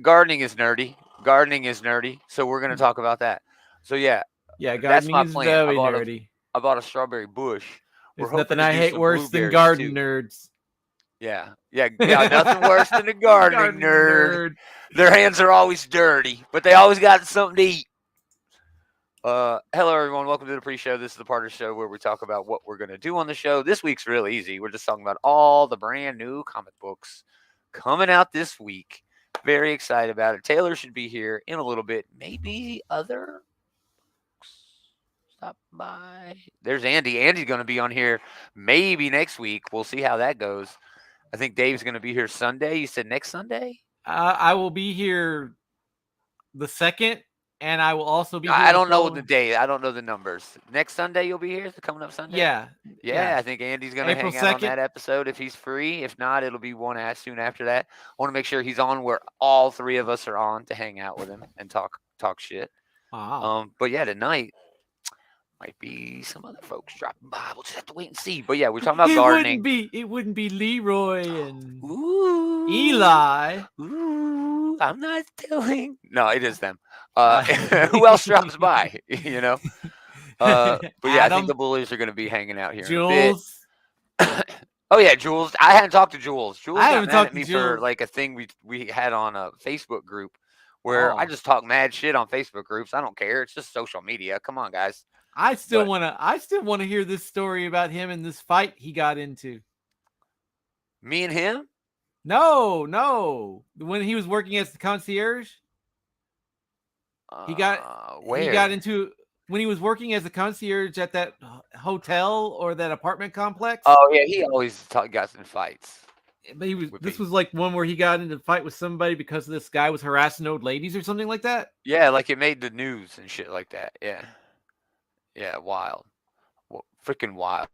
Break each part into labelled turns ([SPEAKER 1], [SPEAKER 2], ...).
[SPEAKER 1] gardening is nerdy. Gardening is nerdy. So we're gonna talk about that. So yeah,
[SPEAKER 2] Yeah,
[SPEAKER 1] that's
[SPEAKER 2] gardening
[SPEAKER 1] my
[SPEAKER 2] is
[SPEAKER 1] plan.
[SPEAKER 2] very nerdy.
[SPEAKER 1] I bought a strawberry bush. We're
[SPEAKER 2] There's
[SPEAKER 1] hoping
[SPEAKER 2] nothing
[SPEAKER 1] to
[SPEAKER 2] I
[SPEAKER 1] do
[SPEAKER 2] hate
[SPEAKER 1] some
[SPEAKER 2] worse than
[SPEAKER 1] blueberries
[SPEAKER 2] garden
[SPEAKER 1] too.
[SPEAKER 2] nerds.
[SPEAKER 1] Yeah. Nothing worse than a gardening
[SPEAKER 2] Garden
[SPEAKER 1] nerd.
[SPEAKER 2] nerd.
[SPEAKER 1] Their hands are always dirty, but they always got something to eat. Hello everyone. Welcome to the pre-show. This is the part of the show where we talk about what we're gonna do on the show. This week's real easy. We're just talking about all the brand new comic books coming out this week. Very excited about it. Taylor should be here in a little bit. Maybe other stop by. There's Andy. Andy's going to be on here maybe next week. We'll see how that goes. I think Dave's going to be here Sunday. You said next Sunday?
[SPEAKER 2] I will be here the second, and I will also be here
[SPEAKER 1] I
[SPEAKER 2] the
[SPEAKER 1] don't know the
[SPEAKER 2] following.
[SPEAKER 1] day. I don't know the numbers. Next Sunday you'll be here? Coming up Sunday?
[SPEAKER 2] Yeah,
[SPEAKER 1] Yeah,
[SPEAKER 2] yeah.
[SPEAKER 1] I think Andy's going to
[SPEAKER 2] April
[SPEAKER 1] hang out on
[SPEAKER 2] 2nd.
[SPEAKER 1] that episode if he's free. If not, it'll be one soon after that. I want to make sure he's on where all three of us are on to hang out with him and talk shit.
[SPEAKER 2] Wow.
[SPEAKER 1] But yeah, tonight might be some other folks dropping by. We'll just have to wait and see. But yeah, we're talking about gardening.
[SPEAKER 2] It wouldn't be Leroy and
[SPEAKER 1] Ooh,
[SPEAKER 2] Eli.
[SPEAKER 1] ooh, I'm not telling. No, it is them. Who else drops by? But yeah, I think
[SPEAKER 2] Adam,
[SPEAKER 1] the bullies are going to be hanging out here in a bit.
[SPEAKER 2] Jules.
[SPEAKER 1] Oh yeah, Jules. I hadn't talked to Jules. Jules
[SPEAKER 2] I
[SPEAKER 1] got
[SPEAKER 2] haven't
[SPEAKER 1] mad at
[SPEAKER 2] talked to
[SPEAKER 1] me for
[SPEAKER 2] Jules.
[SPEAKER 1] like a thing we had on a Facebook group where I
[SPEAKER 2] Oh,
[SPEAKER 1] just talk mad shit on Facebook groups. I don't care. It's just social media. Come on, guys. But
[SPEAKER 2] I still wanna hear this story about him and this fight he got into.
[SPEAKER 1] me and him.
[SPEAKER 2] No, no. When he was working as the concierge, he got he got
[SPEAKER 1] Where?
[SPEAKER 2] into when he was working as a concierge at that hotel or that apartment complex.
[SPEAKER 1] Oh yeah, he always got in fights
[SPEAKER 2] But
[SPEAKER 1] with
[SPEAKER 2] this
[SPEAKER 1] me.
[SPEAKER 2] was like one where he got into a fight with somebody because this guy was harassing old ladies or something like that.
[SPEAKER 1] Yeah, like it made the news and shit like that. Yeah, yeah, wild, freaking wild.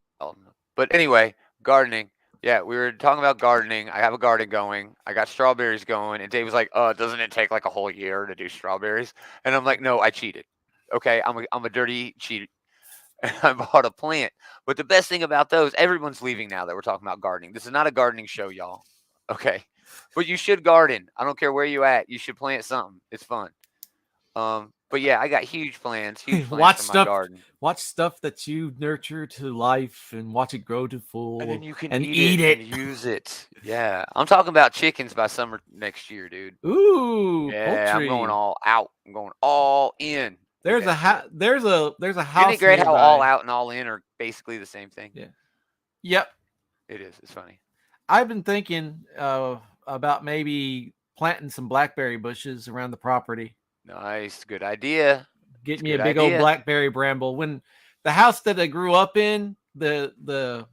[SPEAKER 1] But anyway, gardening. Yeah, we were talking about gardening. I have a garden going. I got strawberries going, and Dave was like, doesn't it take like a whole year to do strawberries?" And I'm like, "No, I cheated. Okay, I'm a dirty cheat. I bought a plant. But the best thing about those, everyone's leaving now that we're talking about gardening. This is not a gardening show, y'all. Okay. But you should garden. I don't care where you at. You should plant something. It's fun. But yeah, I got huge plans for my garden.
[SPEAKER 2] Watch stuff that you nurture to life and watch it grow to
[SPEAKER 1] And then
[SPEAKER 2] full
[SPEAKER 1] you can
[SPEAKER 2] and
[SPEAKER 1] eat
[SPEAKER 2] eat
[SPEAKER 1] it
[SPEAKER 2] it.
[SPEAKER 1] and use it. Yeah. I'm talking about chickens by summer next year, dude.
[SPEAKER 2] Ooh,
[SPEAKER 1] Yeah, I'm going
[SPEAKER 2] poultry.
[SPEAKER 1] all out. I'm going all in with that shit.
[SPEAKER 2] There's a
[SPEAKER 1] Isn't it
[SPEAKER 2] house
[SPEAKER 1] great how all
[SPEAKER 2] nearby.
[SPEAKER 1] out and all in are basically the same thing?
[SPEAKER 2] Yeah. Yep.
[SPEAKER 1] It is. It's funny.
[SPEAKER 2] I've been thinking about maybe planting some blackberry bushes around the property.
[SPEAKER 1] Nice. Good idea. It's
[SPEAKER 2] Get
[SPEAKER 1] a
[SPEAKER 2] me a
[SPEAKER 1] good
[SPEAKER 2] big old
[SPEAKER 1] idea.
[SPEAKER 2] blackberry bramble. When the house that I grew up in, the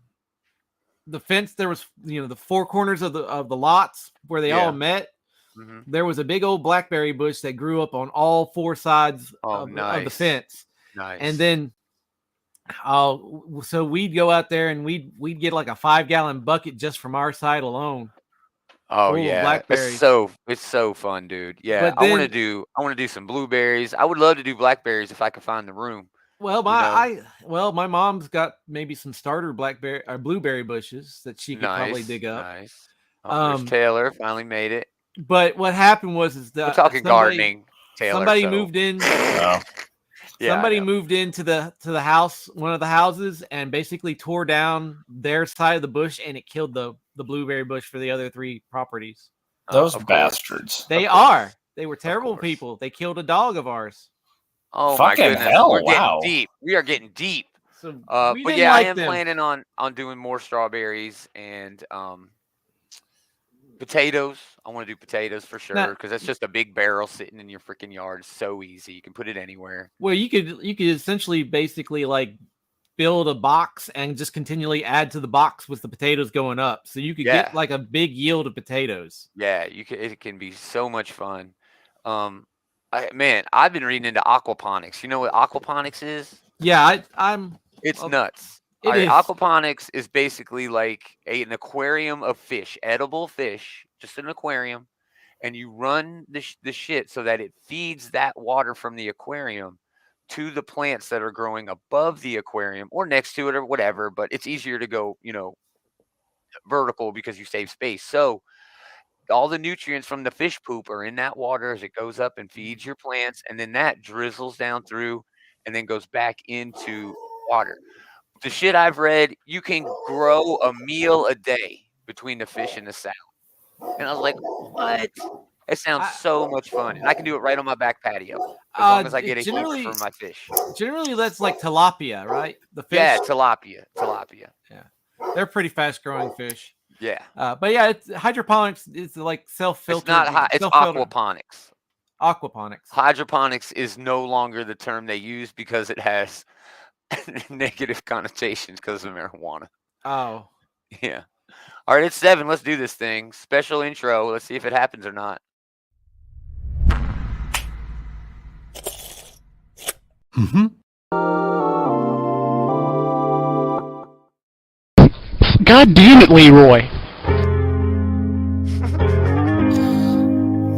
[SPEAKER 2] fence, there was the four corners of the lots where they all
[SPEAKER 1] Yeah.
[SPEAKER 2] met.
[SPEAKER 1] Hmm.
[SPEAKER 2] There was a big old blackberry bush that grew up on all four sides
[SPEAKER 1] Oh,
[SPEAKER 2] of the
[SPEAKER 1] nice.
[SPEAKER 2] fence. And
[SPEAKER 1] Nice.
[SPEAKER 2] then so we'd go out there and we'd get like a 5-gallon bucket just from our side alone
[SPEAKER 1] Oh
[SPEAKER 2] full of
[SPEAKER 1] yeah.
[SPEAKER 2] blackberries.
[SPEAKER 1] It's so fun, dude. Yeah.
[SPEAKER 2] But then,
[SPEAKER 1] I want to do some blueberries. I would love to do blackberries if I could find the room, you know.
[SPEAKER 2] my mom's got maybe some starter blackberry or blueberry bushes that she could probably
[SPEAKER 1] Nice.
[SPEAKER 2] dig up.
[SPEAKER 1] Nice. Oh, there's
[SPEAKER 2] Um,
[SPEAKER 1] Taylor. Finally made it.
[SPEAKER 2] but what happened was is
[SPEAKER 1] We're
[SPEAKER 2] that
[SPEAKER 1] talking gardening, Taylor.
[SPEAKER 2] somebody
[SPEAKER 1] So
[SPEAKER 2] moved in.
[SPEAKER 3] Oh,
[SPEAKER 1] yeah, I
[SPEAKER 2] Somebody
[SPEAKER 1] know.
[SPEAKER 2] moved into the house, one of the houses, and basically tore down their side of the bush, and it killed the blueberry bush for the other three properties.
[SPEAKER 3] those
[SPEAKER 1] Of course.
[SPEAKER 3] bastards.
[SPEAKER 2] They
[SPEAKER 1] Of course.
[SPEAKER 2] are. They were terrible
[SPEAKER 1] course.
[SPEAKER 2] people. They killed a dog of ours.
[SPEAKER 1] Oh my
[SPEAKER 3] Fucking
[SPEAKER 1] goodness.
[SPEAKER 3] hell,
[SPEAKER 1] We're getting
[SPEAKER 3] wow.
[SPEAKER 1] deep. We are getting deep.
[SPEAKER 2] So we
[SPEAKER 1] But
[SPEAKER 2] didn't
[SPEAKER 1] yeah, I
[SPEAKER 2] like
[SPEAKER 1] am
[SPEAKER 2] them.
[SPEAKER 1] planning on doing more strawberries and potatoes. I want to do potatoes for sure
[SPEAKER 2] Now,
[SPEAKER 1] because that's just a big barrel sitting in your freaking yard. It's so easy. You can put it anywhere.
[SPEAKER 2] well, you could essentially basically like build a box and just continually add to the box with the potatoes going up. So you could
[SPEAKER 1] Yeah.
[SPEAKER 2] get like a big yield of potatoes.
[SPEAKER 1] Yeah, you can. It can be so much fun. Man, I've been reading into aquaponics. You know what aquaponics is?
[SPEAKER 2] Yeah, I'm.
[SPEAKER 1] It's
[SPEAKER 2] uh,
[SPEAKER 1] nuts.
[SPEAKER 2] It is.
[SPEAKER 1] Aquaponics is basically like an aquarium of fish, edible fish, just an aquarium, and you run the shit so that it feeds that water from the aquarium to the plants that are growing above the aquarium or next to it or whatever. But it's easier to go, vertical because you save space. So all the nutrients from the fish poop are in that water as it goes up and feeds your plants, and then that drizzles down through and then goes back into water. The shit I've read, you can grow a meal a day between the fish and the salad. And I was like, what? It sounds
[SPEAKER 2] I,
[SPEAKER 1] so much fun. And I can do it right on my back patio as long as I get a heater for my fish.
[SPEAKER 2] Generally that's like tilapia, right? The fish.
[SPEAKER 1] Yeah, tilapia.
[SPEAKER 2] Yeah, they're pretty fast growing fish.
[SPEAKER 1] Yeah.
[SPEAKER 2] But yeah, it's hydroponics. It's like self-filtered.
[SPEAKER 1] It's not it's aquaponics.
[SPEAKER 2] Aquaponics.
[SPEAKER 1] Hydroponics is no longer the term they use because it has negative connotations because of marijuana.
[SPEAKER 2] Oh.
[SPEAKER 1] Yeah. All right, it's 7. Let's do this thing. Special intro. Let's see if it happens or not.
[SPEAKER 3] God damn it, Leroy.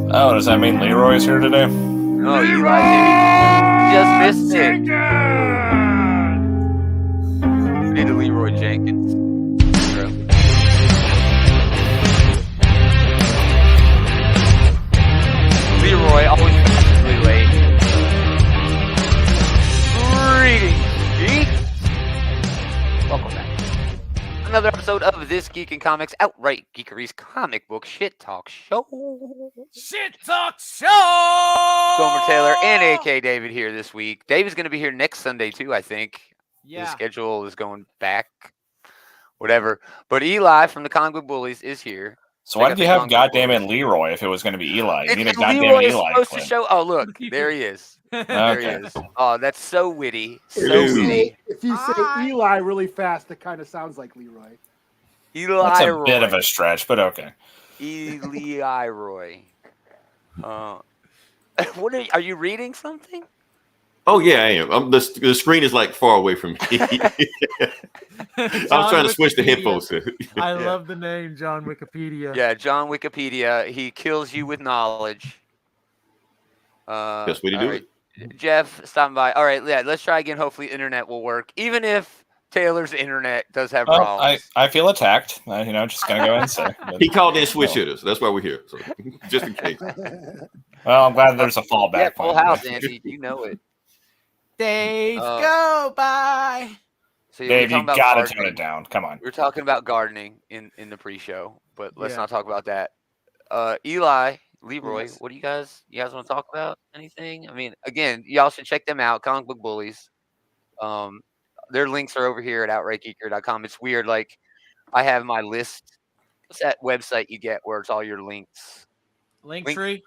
[SPEAKER 4] Oh, does that mean Leroy's here today?
[SPEAKER 1] Oh, Eli just missed it. We need a Leroy Jenkins. Leroy always really late. Greetings, geeks. Welcome back. Another episode of This Geek and Comics Outright Geekery's comic book shit talk show.
[SPEAKER 2] Shit talk show.
[SPEAKER 1] Gomer Taylor and AK David here this week. Dave is going to be here next Sunday too, I think.
[SPEAKER 2] Yeah.
[SPEAKER 1] His schedule is going back. Whatever. But Eli from the Comic Book Bullies is here.
[SPEAKER 4] So why did you have goddamn it Leroy if it was going to be Eli? You need a goddamn
[SPEAKER 1] Leroy is
[SPEAKER 4] Eli
[SPEAKER 1] supposed
[SPEAKER 4] clip.
[SPEAKER 1] to show. Oh, look. There he is. There he is. Oh, that's so witty. So witty.
[SPEAKER 5] If you say Eli really fast, it kind of sounds like Leroy.
[SPEAKER 1] Eli
[SPEAKER 4] That's a
[SPEAKER 1] Roy.
[SPEAKER 4] bit of a stretch, but okay.
[SPEAKER 1] Eli Roy. What are you reading something?
[SPEAKER 6] Oh yeah, I am. The screen is like far away from me. I was trying to switch the headphones.
[SPEAKER 2] I love the name John Wikipedia.
[SPEAKER 1] Yeah, John Wikipedia. He kills you with knowledge.
[SPEAKER 6] That's what he do.
[SPEAKER 1] Right. Jeff, stopping by. All right, yeah, let's try again. Hopefully, internet will work, even if Taylor's internet does have problems.
[SPEAKER 4] I feel attacked. Just gonna go ahead and say
[SPEAKER 6] He called in switch hitters. That's why we're here. So just in case.
[SPEAKER 4] Well, I'm glad there's a fallback.
[SPEAKER 1] Yeah, full
[SPEAKER 4] plan.
[SPEAKER 1] house, Andy. You know it.
[SPEAKER 2] Days go by.
[SPEAKER 1] So yeah,
[SPEAKER 4] Dave, you gotta
[SPEAKER 1] gardening.
[SPEAKER 4] tone it down. Come on.
[SPEAKER 1] We were talking about gardening in the pre-show, but let's not talk about that. Eli, Leroy,
[SPEAKER 5] Yes.
[SPEAKER 1] what do you guys want to talk about? Anything? I mean, again, y'all should check them out. Comic Book Bullies. Their links are over here at outrightgeeker.com. It's weird. Like, I have my list. What's that website you get where it's all your links?
[SPEAKER 2] Linktree?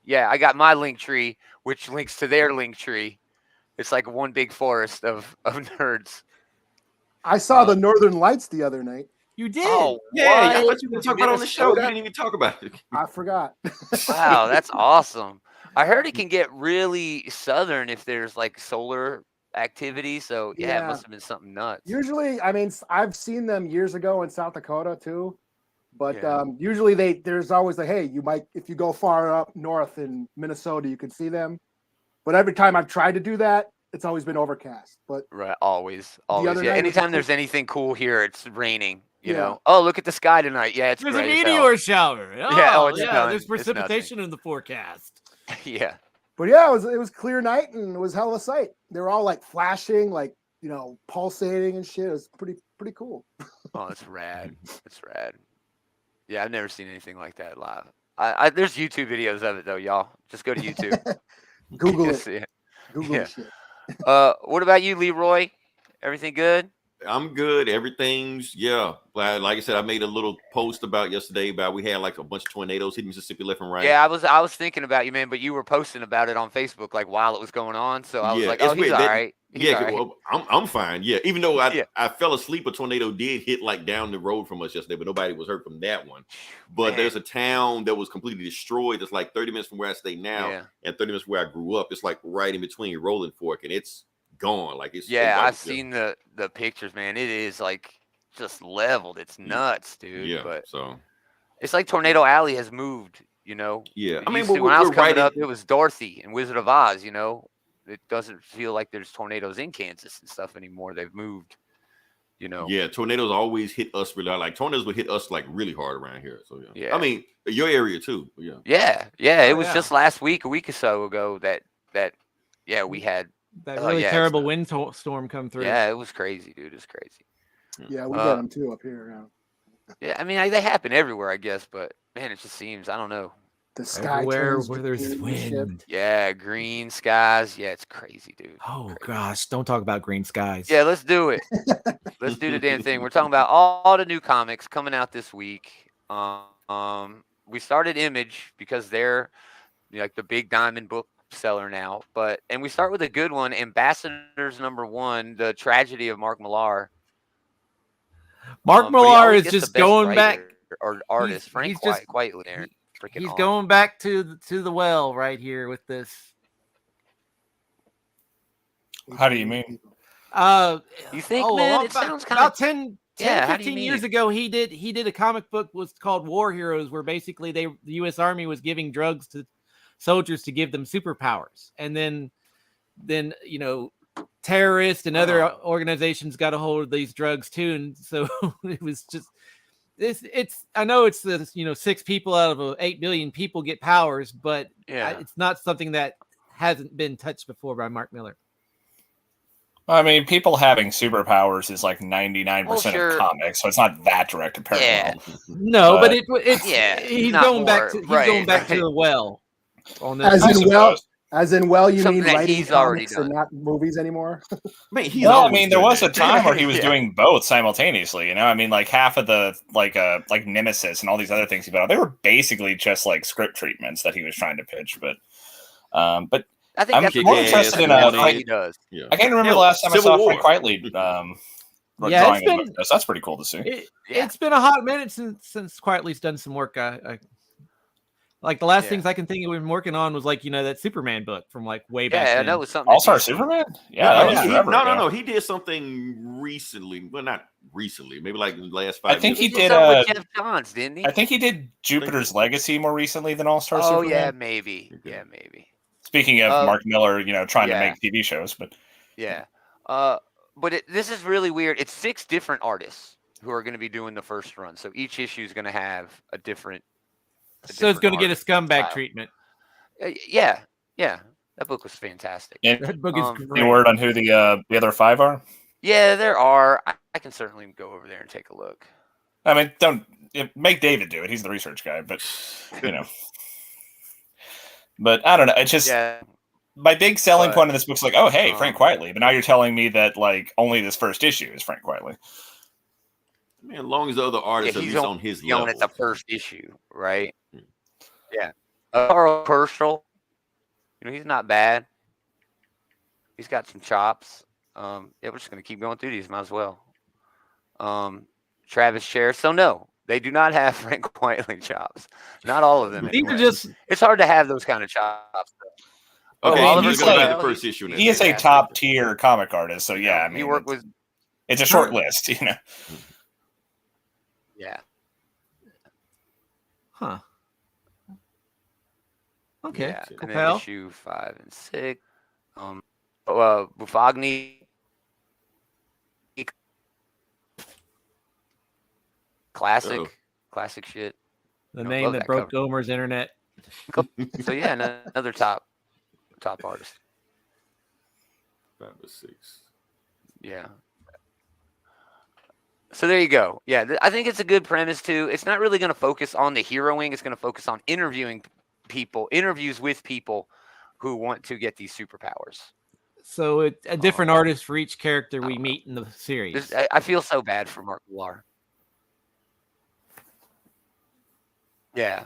[SPEAKER 1] Yeah, I got my link tree, which links to their link tree. It's like one big forest of nerds.
[SPEAKER 5] I saw the Northern Lights the other night.
[SPEAKER 2] You did?
[SPEAKER 1] Oh,
[SPEAKER 6] Yeah, I
[SPEAKER 1] what?
[SPEAKER 6] thought you were going to talk about it on the show. We didn't even talk about it.
[SPEAKER 5] I forgot.
[SPEAKER 1] Wow, that's awesome. I heard it can get really southern if there's like solar activity. So yeah, it
[SPEAKER 5] Yeah.
[SPEAKER 1] must have been something nuts.
[SPEAKER 5] Usually, I mean, I've seen them years ago in South Dakota too, but
[SPEAKER 1] Yeah.
[SPEAKER 5] usually there's always like, hey, you might, if you go far up north in Minnesota, you can see them. But every time I've tried to do that, it's always been overcast. But
[SPEAKER 1] Right, always.
[SPEAKER 5] other
[SPEAKER 1] Yeah,
[SPEAKER 5] night was
[SPEAKER 1] anytime
[SPEAKER 5] just-
[SPEAKER 1] there's anything cool here, it's raining. You
[SPEAKER 5] Yeah.
[SPEAKER 1] know. Oh, look at the sky tonight. Yeah, it's
[SPEAKER 2] There's a
[SPEAKER 1] great as
[SPEAKER 2] meteor shower.
[SPEAKER 1] Yeah, it's done.
[SPEAKER 2] There's
[SPEAKER 1] It's
[SPEAKER 2] precipitation in the forecast.
[SPEAKER 1] hell. Yeah.
[SPEAKER 5] But yeah, it was clear night and it was hell of a sight. They were all like flashing, like pulsating and shit. It was pretty cool.
[SPEAKER 1] Oh, that's rad. That's rad. Yeah, I've never seen anything like that live. There's YouTube videos of it though, y'all. Just go to YouTube.
[SPEAKER 5] Google
[SPEAKER 1] You'll
[SPEAKER 5] it.
[SPEAKER 1] see it.
[SPEAKER 5] Google
[SPEAKER 1] Yeah.
[SPEAKER 5] shit.
[SPEAKER 1] What about you, Leroy? Everything good?
[SPEAKER 6] I'm good. Everything's Like I said, I made a little post about yesterday about we had like a bunch of tornadoes hitting Mississippi left and right.
[SPEAKER 1] Yeah, I was thinking about you, man, but you were posting about it on Facebook like while it was going on. So I was like,
[SPEAKER 6] it's
[SPEAKER 1] oh, he's
[SPEAKER 6] weird.
[SPEAKER 1] all right. He's all right.
[SPEAKER 6] Well, I'm fine. Yeah, even though
[SPEAKER 1] Yeah.
[SPEAKER 6] I fell asleep, a tornado did hit like down the road from us yesterday, but nobody was hurt from that one. But
[SPEAKER 1] Man.
[SPEAKER 6] there's a town that was completely destroyed. That's like 30 minutes from where I stay now,
[SPEAKER 1] Yeah.
[SPEAKER 6] and 30 minutes where I grew up. It's like right in between Rolling Fork, and it's gone. Like it's
[SPEAKER 1] Yeah,
[SPEAKER 6] like,
[SPEAKER 1] I've seen the pictures, man. It is like just leveled. It's nuts, dude.
[SPEAKER 6] Yeah,
[SPEAKER 1] But
[SPEAKER 6] so
[SPEAKER 1] it's like Tornado Alley has moved, you know.
[SPEAKER 6] yeah.
[SPEAKER 1] It
[SPEAKER 6] I mean,
[SPEAKER 1] used to-
[SPEAKER 6] but
[SPEAKER 1] when I was
[SPEAKER 6] we're
[SPEAKER 1] coming
[SPEAKER 6] right
[SPEAKER 1] up, it was Dorothy and Wizard of Oz, It doesn't feel like there's tornadoes in Kansas and stuff anymore. They've moved, You know.
[SPEAKER 6] Yeah, tornadoes always hit us really hard. Like tornadoes would hit us like really hard around here. So
[SPEAKER 1] Yeah.
[SPEAKER 6] I mean, your area too. Yeah.
[SPEAKER 1] Yeah. It
[SPEAKER 2] Oh,
[SPEAKER 1] was
[SPEAKER 2] yeah.
[SPEAKER 1] just last week, a week or so ago that we had.
[SPEAKER 2] That
[SPEAKER 1] Oh,
[SPEAKER 2] really
[SPEAKER 1] yeah,
[SPEAKER 2] terrible
[SPEAKER 1] it's-
[SPEAKER 2] windstorm come through.
[SPEAKER 1] Yeah, it was crazy, dude. It's crazy.
[SPEAKER 5] Yeah, we get them too up here.
[SPEAKER 1] Yeah, I mean, they happen everywhere, I guess, but man, it just seems, I don't know.
[SPEAKER 5] The sky
[SPEAKER 2] Everywhere
[SPEAKER 5] turns
[SPEAKER 2] where there's
[SPEAKER 5] green and shit.
[SPEAKER 2] wind.
[SPEAKER 1] Yeah, green skies. Yeah, it's crazy, dude.
[SPEAKER 2] Oh
[SPEAKER 1] Crazy.
[SPEAKER 2] gosh, don't talk about green skies.
[SPEAKER 1] Yeah, let's do it. Let's do the damn thing. We're talking about all the new comics coming out this week. We started Image because they're like the big diamond book seller now, and we start with a good one, Ambassadors #1, The Tragedy of Mark Millar.
[SPEAKER 2] Mark
[SPEAKER 1] But he
[SPEAKER 2] Millar
[SPEAKER 1] always
[SPEAKER 2] is
[SPEAKER 1] gets the
[SPEAKER 2] just
[SPEAKER 1] best
[SPEAKER 2] going back.
[SPEAKER 1] writer or artist. Frank
[SPEAKER 2] he's just-
[SPEAKER 1] quietly there. Freaking
[SPEAKER 2] He's
[SPEAKER 1] awesome.
[SPEAKER 2] going back to the well right here with this.
[SPEAKER 4] How do you mean?
[SPEAKER 1] You think,
[SPEAKER 2] a
[SPEAKER 1] man?
[SPEAKER 2] long-
[SPEAKER 1] It sounds kind
[SPEAKER 2] about
[SPEAKER 1] of
[SPEAKER 2] 10,
[SPEAKER 1] Yeah, how do you
[SPEAKER 2] 15 years
[SPEAKER 1] mean?
[SPEAKER 2] ago he did a comic book was called War Heroes, where basically the US Army was giving drugs to soldiers to give them superpowers, and then terrorists and other organizations got a hold of these drugs too, and so it was just it's I know it's the 6 people out of 8 billion people get powers, but it's not something that hasn't been touched before by Mark Millar.
[SPEAKER 4] I mean, people having superpowers is like 99%
[SPEAKER 1] sure.
[SPEAKER 4] of comics, so it's not that direct a parallel.
[SPEAKER 1] Yeah.
[SPEAKER 2] No, but
[SPEAKER 4] But-
[SPEAKER 2] he's
[SPEAKER 1] not
[SPEAKER 2] going back
[SPEAKER 1] more,
[SPEAKER 2] to
[SPEAKER 1] right,
[SPEAKER 2] going back to
[SPEAKER 1] right.
[SPEAKER 2] the well on this.
[SPEAKER 5] As
[SPEAKER 4] I
[SPEAKER 5] in well,
[SPEAKER 4] suppose.
[SPEAKER 5] you
[SPEAKER 1] Something
[SPEAKER 5] mean
[SPEAKER 1] that
[SPEAKER 5] writing
[SPEAKER 1] he's already
[SPEAKER 5] comics and
[SPEAKER 1] done.
[SPEAKER 5] not movies anymore?
[SPEAKER 6] Man, he's
[SPEAKER 4] Well, I
[SPEAKER 6] always
[SPEAKER 4] mean, there
[SPEAKER 6] done
[SPEAKER 4] was a
[SPEAKER 6] that.
[SPEAKER 4] time where he was
[SPEAKER 1] Yeah.
[SPEAKER 4] doing both simultaneously. You know, I mean, like half of the like Nemesis and all these other things he put out, they were basically just like script treatments that he was trying to pitch. But
[SPEAKER 1] I think
[SPEAKER 4] I'm
[SPEAKER 1] that's
[SPEAKER 4] more
[SPEAKER 1] what
[SPEAKER 4] interested in
[SPEAKER 1] that's all
[SPEAKER 4] Frank-
[SPEAKER 1] he does.
[SPEAKER 6] Yeah.
[SPEAKER 4] I can't remember
[SPEAKER 6] Hell,
[SPEAKER 4] the last time I
[SPEAKER 6] Civil
[SPEAKER 4] saw Frank
[SPEAKER 6] War.
[SPEAKER 4] Quitely
[SPEAKER 2] Yeah,
[SPEAKER 4] drawing
[SPEAKER 2] it's
[SPEAKER 4] a book.
[SPEAKER 2] been-
[SPEAKER 4] So that's pretty cool to see.
[SPEAKER 2] It's been a hot minute since Quietly's done some work. Like the last
[SPEAKER 1] Yeah.
[SPEAKER 2] things I can think of we've been working on was like that Superman book from like way back.
[SPEAKER 1] Yeah,
[SPEAKER 2] then.
[SPEAKER 1] that was something.
[SPEAKER 4] All Star
[SPEAKER 1] decent.
[SPEAKER 4] Superman? Yeah, that was
[SPEAKER 6] He-
[SPEAKER 4] forever ago.
[SPEAKER 6] no. He did something recently. Well, not recently. Maybe like in the last 5
[SPEAKER 4] I think
[SPEAKER 6] years.
[SPEAKER 4] he did,
[SPEAKER 1] something with Jeff Johns, didn't he?
[SPEAKER 4] I think he did Jupiter's Legacy more recently than All Star
[SPEAKER 1] Oh
[SPEAKER 4] Superman.
[SPEAKER 1] yeah, maybe.
[SPEAKER 6] Okay.
[SPEAKER 1] Yeah, maybe.
[SPEAKER 4] Speaking of Mark Miller, trying to
[SPEAKER 1] yeah.
[SPEAKER 4] make TV shows, but
[SPEAKER 1] Yeah. But this is really weird. It's 6 different artists who are going to be doing the first run. So each issue is going to have a different.
[SPEAKER 2] So it's going to get a
[SPEAKER 1] artist
[SPEAKER 2] scumbag
[SPEAKER 1] style.
[SPEAKER 2] treatment.
[SPEAKER 1] Yeah. That book was fantastic.
[SPEAKER 4] any
[SPEAKER 2] That book is great.
[SPEAKER 4] word on who the other 5 are?
[SPEAKER 1] Yeah, there are. I can certainly go over there and take a look.
[SPEAKER 4] I mean, don't make David do it. He's the research guy, but But I don't know. It's just
[SPEAKER 1] Yeah.
[SPEAKER 4] my big selling
[SPEAKER 1] But,
[SPEAKER 4] point of this book's like, oh hey, Frank
[SPEAKER 1] um,
[SPEAKER 4] Quitely. But now you're telling me that like only this first issue is Frank Quitely.
[SPEAKER 6] Man, as long as the other artists at
[SPEAKER 1] he's
[SPEAKER 6] least on his
[SPEAKER 1] on
[SPEAKER 6] level.
[SPEAKER 1] at the first issue, right? Yeah. Carl Kerschel, he's not bad. He's got some chops. We're just gonna keep going through these. Might as well. Travis Sher. So no, they do not have Frank Quitely chops. Not all of them.
[SPEAKER 2] These are
[SPEAKER 1] anyway.
[SPEAKER 2] just
[SPEAKER 1] It's hard to have those kind of chops.
[SPEAKER 6] Okay,
[SPEAKER 4] Oh,
[SPEAKER 1] Oliver
[SPEAKER 4] he's
[SPEAKER 6] he's gonna
[SPEAKER 4] like-
[SPEAKER 6] buy the first issue.
[SPEAKER 4] He is a
[SPEAKER 1] fantastic.
[SPEAKER 4] top tier comic artist, so yeah, I mean
[SPEAKER 1] he worked with.
[SPEAKER 4] it's a short list,
[SPEAKER 1] Yeah.
[SPEAKER 2] huh. Okay.
[SPEAKER 1] Yeah. And then
[SPEAKER 2] Capel.
[SPEAKER 1] issue 5 and 6. Buffagni. Classic.
[SPEAKER 6] Uh-oh.
[SPEAKER 1] Classic shit.
[SPEAKER 2] The
[SPEAKER 1] I
[SPEAKER 2] name
[SPEAKER 1] love
[SPEAKER 2] that
[SPEAKER 1] that
[SPEAKER 2] broke
[SPEAKER 1] cover.
[SPEAKER 2] Gomer's internet.
[SPEAKER 1] So yeah, another top artist.
[SPEAKER 6] 5 or 6.
[SPEAKER 1] Yeah. So there you go. Yeah, I think it's a good premise too. It's not really going to focus on the heroing. It's going to focus on interviewing people, interviews with people who want to get these superpowers.
[SPEAKER 2] So it's a different artist for each character we meet in the series.
[SPEAKER 1] I feel so bad for Mark Millar. Yeah.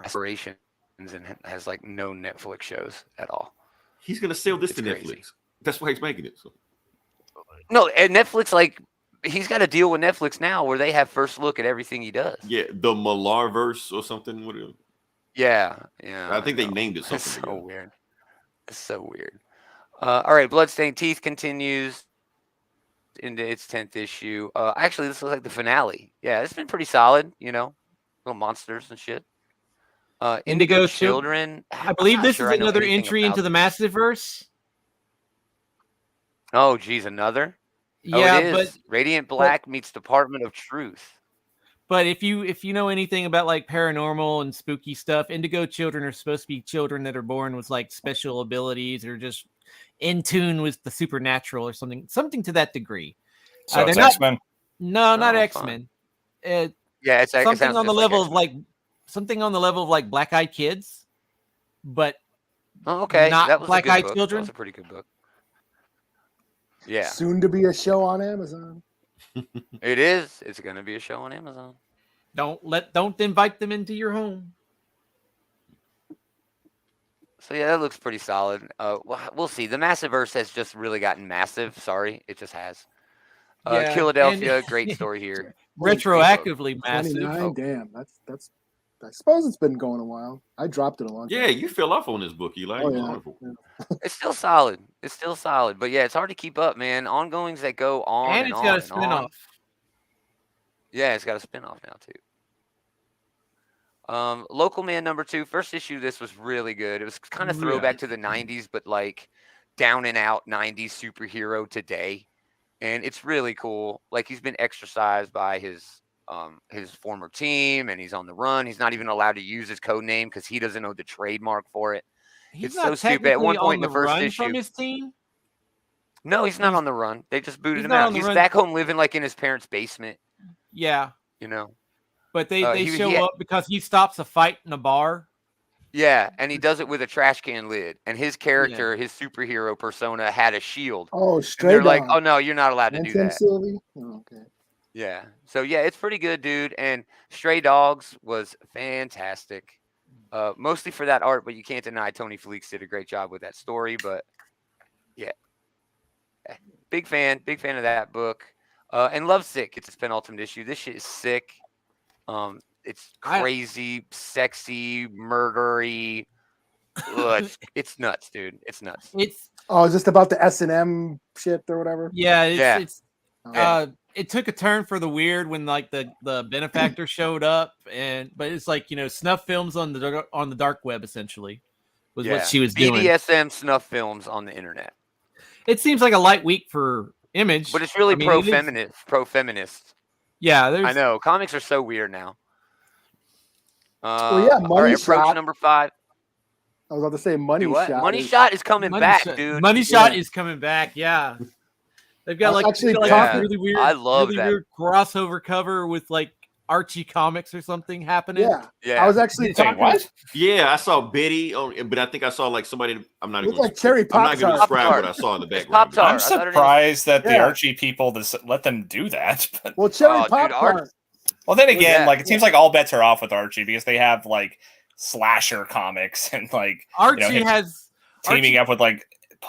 [SPEAKER 1] Aspirations and has like no Netflix shows at all.
[SPEAKER 6] He's gonna sell this
[SPEAKER 1] It's
[SPEAKER 6] to
[SPEAKER 1] crazy.
[SPEAKER 6] Netflix. That's why he's making it. So.
[SPEAKER 1] No, and Netflix, like, he's got a deal with Netflix now where they have first look at everything he does.
[SPEAKER 6] Yeah, the Millarverse or something. What?
[SPEAKER 1] Yeah.
[SPEAKER 6] I think they
[SPEAKER 1] know.
[SPEAKER 6] named it
[SPEAKER 1] It's
[SPEAKER 6] something.
[SPEAKER 1] so
[SPEAKER 6] together.
[SPEAKER 1] weird. It's so weird. All right, Bloodstained Teeth continues into its 10th issue. Actually, this looks like the finale. Yeah, it's been pretty solid, little monsters and shit. Indigo Children.
[SPEAKER 2] I believe
[SPEAKER 1] I'm not
[SPEAKER 2] this
[SPEAKER 1] sure
[SPEAKER 2] is
[SPEAKER 1] I know
[SPEAKER 2] another
[SPEAKER 1] anything
[SPEAKER 2] entry
[SPEAKER 1] about
[SPEAKER 2] into the
[SPEAKER 1] this.
[SPEAKER 2] Massiveverse.
[SPEAKER 1] Oh, geez, another?
[SPEAKER 2] Yeah,
[SPEAKER 1] it is. Radiant Black meets Department of Truth.
[SPEAKER 2] But if you know anything about like paranormal and spooky stuff, indigo children are supposed to be children that are born with like special abilities or just in tune with the supernatural or something to that degree.
[SPEAKER 4] So
[SPEAKER 2] they're
[SPEAKER 4] it's
[SPEAKER 2] not
[SPEAKER 4] X-Men.
[SPEAKER 2] No, not
[SPEAKER 1] Oh,
[SPEAKER 2] X-Men.
[SPEAKER 1] Yeah, it
[SPEAKER 2] Something
[SPEAKER 1] sounds
[SPEAKER 2] on the
[SPEAKER 1] just
[SPEAKER 2] level
[SPEAKER 1] X-Men.
[SPEAKER 2] of like something on the level of like Black Eyed Kids, but
[SPEAKER 1] Oh, okay.
[SPEAKER 2] not
[SPEAKER 1] That was a
[SPEAKER 2] Black
[SPEAKER 1] good
[SPEAKER 2] Eyed
[SPEAKER 1] book. That
[SPEAKER 2] Children.
[SPEAKER 1] was a pretty good book. Yeah,
[SPEAKER 5] Soon to be a show on Amazon.
[SPEAKER 1] it is. It's going to be a show on Amazon.
[SPEAKER 2] Don't invite them into your home.
[SPEAKER 1] So yeah, that looks pretty solid. We'll see. The Massiverse has just really gotten massive. Sorry, it just has.
[SPEAKER 2] Yeah,
[SPEAKER 1] Philadelphia,
[SPEAKER 2] and-
[SPEAKER 1] great story here.
[SPEAKER 2] Retroactively massive.
[SPEAKER 5] 29. Damn, that's. I suppose it's been going a while. I dropped it a long time.
[SPEAKER 6] Yeah, you fell off on this book, Eli.
[SPEAKER 5] Oh,
[SPEAKER 6] It's
[SPEAKER 5] yeah.
[SPEAKER 6] wonderful.
[SPEAKER 1] It's still solid. It's still solid. But yeah, it's hard to keep up, man. Ongoings that go on
[SPEAKER 2] And
[SPEAKER 1] and
[SPEAKER 2] it's
[SPEAKER 1] on
[SPEAKER 2] got a
[SPEAKER 1] and
[SPEAKER 2] spin
[SPEAKER 1] on.
[SPEAKER 2] off.
[SPEAKER 1] Yeah, it's got a spinoff now too. Local Man #2, first issue of this was really good. It was kind of throwback to the 90s, but like down and out 90s superhero today. And it's really cool. Like he's been exercised by his former team, and he's on the run. He's not even allowed to use his code name because he doesn't know the trademark for it.
[SPEAKER 2] He's
[SPEAKER 1] It's
[SPEAKER 2] not
[SPEAKER 1] so stupid. At one
[SPEAKER 2] technically
[SPEAKER 1] point
[SPEAKER 2] on
[SPEAKER 1] in the
[SPEAKER 2] the
[SPEAKER 1] first
[SPEAKER 2] run
[SPEAKER 1] issue,
[SPEAKER 2] from his team.
[SPEAKER 1] no, he's not on the run. They just booted
[SPEAKER 2] He's
[SPEAKER 1] him
[SPEAKER 2] not
[SPEAKER 1] out.
[SPEAKER 2] on the
[SPEAKER 1] He's
[SPEAKER 2] run.
[SPEAKER 1] back home living like in his parents' basement.
[SPEAKER 2] Yeah,
[SPEAKER 1] You know.
[SPEAKER 2] but they
[SPEAKER 1] he
[SPEAKER 2] show up because he stops a fight in a bar.
[SPEAKER 1] Yeah, and he does it with a trash can lid. And his character, his superhero persona, had a shield.
[SPEAKER 5] Oh,
[SPEAKER 1] And
[SPEAKER 5] Stray
[SPEAKER 1] they're
[SPEAKER 5] Dog.
[SPEAKER 1] like, "Oh no, you're not allowed to
[SPEAKER 5] And
[SPEAKER 1] do
[SPEAKER 5] Tim
[SPEAKER 1] that."
[SPEAKER 5] Sylvie. Oh, okay.
[SPEAKER 1] Yeah. So yeah, it's pretty good, dude. And Stray Dogs was fantastic. Mostly for that art, but you can't deny Tony Fleeks did a great job with that story. But yeah, big fan of that book. And Lovesick, it's its penultimate issue. This shit is sick. It's crazy, sexy, murdery. It's nuts, dude. It's nuts.
[SPEAKER 5] Oh, is this about the S&M shit or whatever?
[SPEAKER 2] Yeah, it's
[SPEAKER 5] Oh.
[SPEAKER 2] it took a turn for the weird when like the benefactor showed up, but it's like snuff films on the dark web essentially was what she was doing.
[SPEAKER 1] BDSM snuff films on the internet.
[SPEAKER 2] It seems like a light week for Image,
[SPEAKER 1] but it's really pro-feminist.
[SPEAKER 2] Yeah,
[SPEAKER 1] I know comics are so weird now.
[SPEAKER 5] Well, yeah, Money
[SPEAKER 1] Approach
[SPEAKER 5] Shot.
[SPEAKER 1] #5.
[SPEAKER 5] I was about to say Money Shot.
[SPEAKER 1] Money Shot is coming back, dude.
[SPEAKER 2] Money Shot is coming back. Yeah, they've got really weird.
[SPEAKER 1] I love that.
[SPEAKER 2] Weird crossover cover with like Archie Comics or something happening.
[SPEAKER 5] Yeah. I was actually talking.
[SPEAKER 4] What?
[SPEAKER 6] Yeah, I saw Betty but I think I saw like somebody. I'm not even
[SPEAKER 5] like Cherry
[SPEAKER 6] I'm not going to
[SPEAKER 5] Pop-Tart.
[SPEAKER 6] describe what I saw in the background.
[SPEAKER 4] I'm surprised that the Archie people let them do that. But...
[SPEAKER 5] Well, Cherry Pop-Tart.
[SPEAKER 4] Well, then again, like it seems like all bets are off with Archie because they have like slasher comics and like
[SPEAKER 2] Archie has
[SPEAKER 4] teaming up with like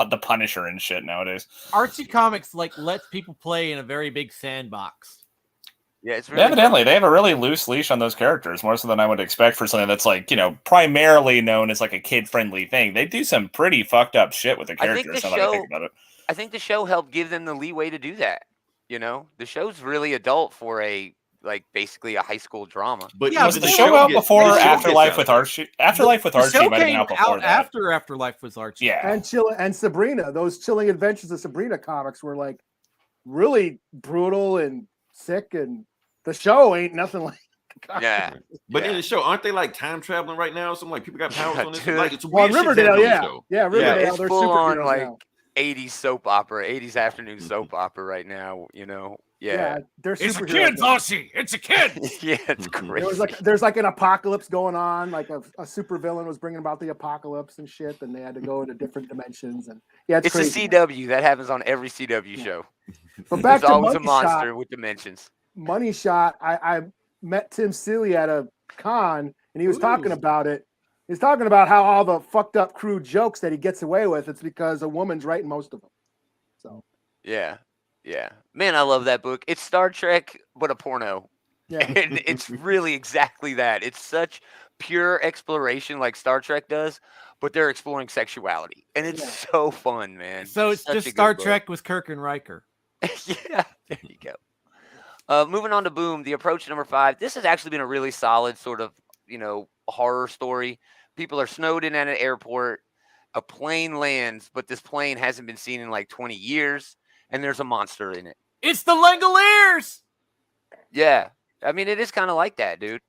[SPEAKER 4] the Punisher and shit nowadays.
[SPEAKER 2] Archie Comics like lets people play in a very big sandbox.
[SPEAKER 1] Yeah, it's really
[SPEAKER 4] evidently they have a really loose leash on those characters, more so than I would expect for something that's like primarily known as like a kid-friendly thing. They do some pretty fucked up shit with the characters. I think about it.
[SPEAKER 1] I think the show helped give them the leeway to do that. The show's really adult for basically a high school drama.
[SPEAKER 6] But
[SPEAKER 4] was the show out before Afterlife with Archie? Afterlife with Archie might have been out before that.
[SPEAKER 2] After Afterlife was Archie.
[SPEAKER 4] Yeah,
[SPEAKER 5] and Sabrina. Those Chilling Adventures of Sabrina comics were like really brutal and sick, and the show ain't nothing like.
[SPEAKER 1] Yeah,
[SPEAKER 6] but in the show, aren't they like time traveling right now? Something like people got powers on this.
[SPEAKER 1] Dude.
[SPEAKER 6] Like it's
[SPEAKER 5] Well,
[SPEAKER 6] weird shit's
[SPEAKER 5] Riverdale,
[SPEAKER 6] happening on
[SPEAKER 5] yeah,
[SPEAKER 6] the show.
[SPEAKER 5] yeah, Riverdale.
[SPEAKER 1] It's
[SPEAKER 5] they're
[SPEAKER 1] full on
[SPEAKER 5] superheroes
[SPEAKER 1] like
[SPEAKER 5] now.
[SPEAKER 1] 80s soap opera, 80s afternoon soap opera right now. Yeah,
[SPEAKER 5] they're
[SPEAKER 2] It's a
[SPEAKER 5] superheroes
[SPEAKER 2] kid,
[SPEAKER 5] now.
[SPEAKER 2] Archie. It's a kid.
[SPEAKER 1] yeah, it's crazy.
[SPEAKER 5] There's like an apocalypse going on, like a supervillain was bringing about the apocalypse and shit, and they had to go into different dimensions, and it's
[SPEAKER 1] It's
[SPEAKER 5] crazy.
[SPEAKER 1] a CW that happens on every CW show.
[SPEAKER 5] But back
[SPEAKER 1] There's
[SPEAKER 5] to
[SPEAKER 1] always a
[SPEAKER 5] Money
[SPEAKER 1] monster
[SPEAKER 5] Shot.
[SPEAKER 1] with dimensions.
[SPEAKER 5] Money Shot. I met Tim Seeley at a con, and he was talking about it. He's talking about how all the fucked up crude jokes that he gets away with, it's because a woman's writing most of them. So
[SPEAKER 1] Yeah. Man, I love that book. It's Star Trek, but a porno.
[SPEAKER 5] yeah,
[SPEAKER 1] And it's really exactly that. It's such pure exploration like Star Trek does, but they're exploring sexuality. And it's so fun, man.
[SPEAKER 2] So it's
[SPEAKER 1] such
[SPEAKER 2] just
[SPEAKER 1] a good
[SPEAKER 2] Star
[SPEAKER 1] book.
[SPEAKER 2] Trek with Kirk and Riker.
[SPEAKER 1] Yeah, there you go. Moving on to Boom, The Approach #5. This has actually been a really solid sort of, horror story. People are snowed in at an airport. A plane lands, but this plane hasn't been seen in like 20 years, and there's a monster in it.
[SPEAKER 2] It's the Langoliers.
[SPEAKER 1] Yeah, I mean it is kind of like that, dude.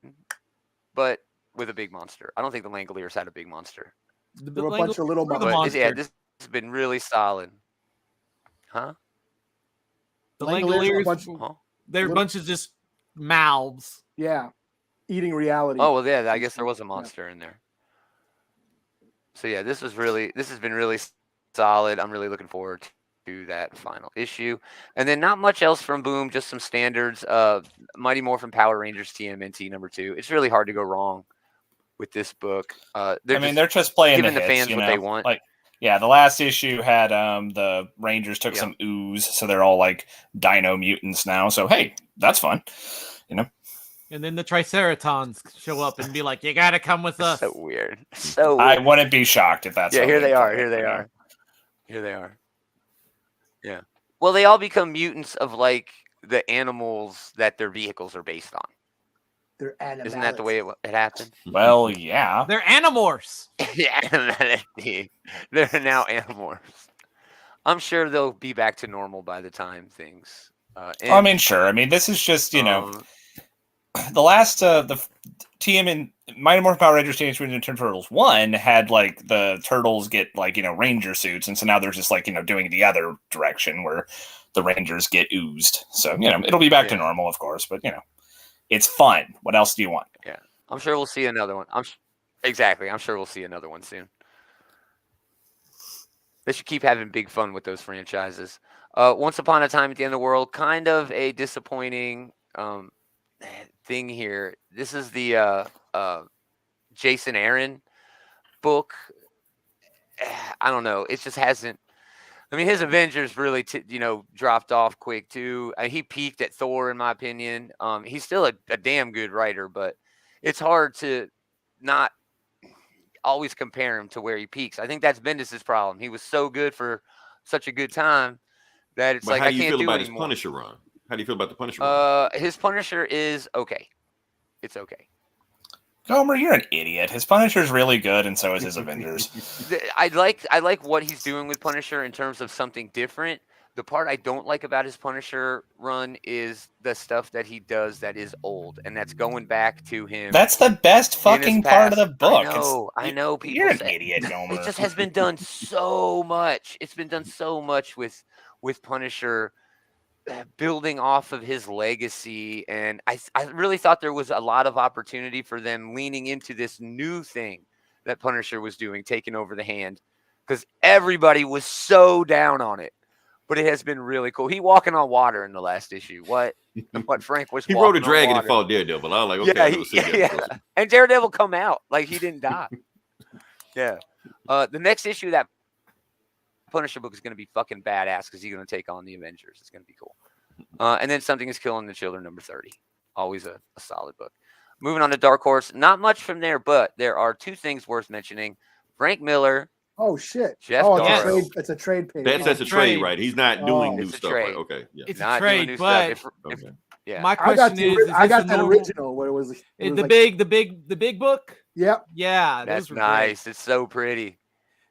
[SPEAKER 1] But with a big monster. I don't think the Langoliers had a big monster.
[SPEAKER 5] There were a bunch of little
[SPEAKER 2] the
[SPEAKER 5] monsters.
[SPEAKER 2] monster.
[SPEAKER 1] Yeah, this has been really solid. Huh?
[SPEAKER 2] The
[SPEAKER 5] Langoliers
[SPEAKER 2] Langoliers,
[SPEAKER 1] Huh?
[SPEAKER 2] they're a bunch of just mouths.
[SPEAKER 5] Yeah, eating reality.
[SPEAKER 1] Oh well, yeah. I guess there was a monster in there. So yeah, this has been really solid. I'm really looking forward to that final issue. And then not much else from Boom, just some standards. Mighty Morphin Power Rangers TMNT #2. It's really hard to go wrong with this book.
[SPEAKER 4] They're just playing
[SPEAKER 1] giving
[SPEAKER 4] the
[SPEAKER 1] the
[SPEAKER 4] hits,
[SPEAKER 1] fans what they want.
[SPEAKER 4] Like, yeah, the last issue had the Rangers took some ooze, so they're all like dino mutants now. So hey, that's fun, you know.
[SPEAKER 2] And then the Triceratons show up and be like, "You gotta come with us."
[SPEAKER 1] So weird. So weird.
[SPEAKER 4] I wouldn't be shocked if that's
[SPEAKER 1] yeah.
[SPEAKER 4] how
[SPEAKER 1] Here they are.
[SPEAKER 4] play
[SPEAKER 1] Here
[SPEAKER 4] it,
[SPEAKER 1] they
[SPEAKER 4] you know?
[SPEAKER 1] are. Here they are. Yeah. Well, they all become mutants of like the animals that their vehicles are based on.
[SPEAKER 5] They're animals.
[SPEAKER 1] Isn't that the way it happened?
[SPEAKER 4] Well, yeah.
[SPEAKER 2] They're Animorphs.
[SPEAKER 1] Yeah, they're now Animorphs. I'm sure they'll be back to normal by the time things.
[SPEAKER 4] I mean, sure. I mean, this is just the last the TM in Mighty Morphin Power Rangers Teenage Mutant Ninja Turtles 1 had like the turtles get like ranger suits, and so now they're just like doing the other direction where the Rangers get oozed. So it'll be back to normal, of course, but it's fun. What else do you want?
[SPEAKER 1] Yeah, I'm sure we'll see another one. Exactly. I'm sure we'll see another one soon. They should keep having big fun with those franchises. Once Upon a Time at the End of the World, kind of a disappointing thing here. This is the Jason Aaron book. I don't know. It just hasn't. I mean, his Avengers really, dropped off quick too. He peaked at Thor, in my opinion. He's still a damn good writer, but it's hard to not always compare him to where he peaks. I think that's Bendis' problem. He was so good for such a good time that it's
[SPEAKER 6] but
[SPEAKER 1] like
[SPEAKER 6] how
[SPEAKER 1] I
[SPEAKER 6] do you
[SPEAKER 1] can't
[SPEAKER 6] feel
[SPEAKER 1] do
[SPEAKER 6] about
[SPEAKER 1] anymore.
[SPEAKER 6] his Punisher run? How do you feel about the Punisher run?
[SPEAKER 1] His Punisher is okay. It's okay.
[SPEAKER 4] Gomer, you're an idiot. His Punisher's really good, and so is his Avengers.
[SPEAKER 1] I like what he's doing with Punisher in terms of something different. The part I don't like about his Punisher run is the stuff that he does that is old, and that's going back to him.
[SPEAKER 4] That's the best fucking part of the book.
[SPEAKER 1] I know. People
[SPEAKER 4] you're an
[SPEAKER 1] say,
[SPEAKER 4] idiot, Gomer.
[SPEAKER 1] It just has been done so much. It's been done so much with Punisher building off of his legacy, and I really thought there was a lot of opportunity for them leaning into this new thing that Punisher was doing, taking over the hand, because everybody was so down on it. But it has been really cool. He walking on water in the last issue. What Frank was.
[SPEAKER 6] He rode a dragon and fought Daredevil. I was like, okay,
[SPEAKER 1] yeah. And Daredevil come out like he didn't die. Yeah. The next issue of that Punisher book is going to be fucking badass because he's going to take on the Avengers. It's going to be cool. And then Something is Killing the Children #30. Always a solid book. Moving on to Dark Horse. Not much from there, but there are two things worth mentioning. Frank Miller.
[SPEAKER 5] Oh shit!
[SPEAKER 1] Jeff
[SPEAKER 5] Darrow. It's a trade page.
[SPEAKER 6] That's a trade, right? He's not doing new stuff, right? Okay, yeah.
[SPEAKER 2] It's
[SPEAKER 1] not
[SPEAKER 2] a trade,
[SPEAKER 1] doing new
[SPEAKER 2] but
[SPEAKER 1] stuff.
[SPEAKER 2] yeah. My question is
[SPEAKER 5] I got that original where it was
[SPEAKER 2] the big book.
[SPEAKER 5] Yep.
[SPEAKER 2] Yeah,
[SPEAKER 1] that's nice. Great. It's so pretty.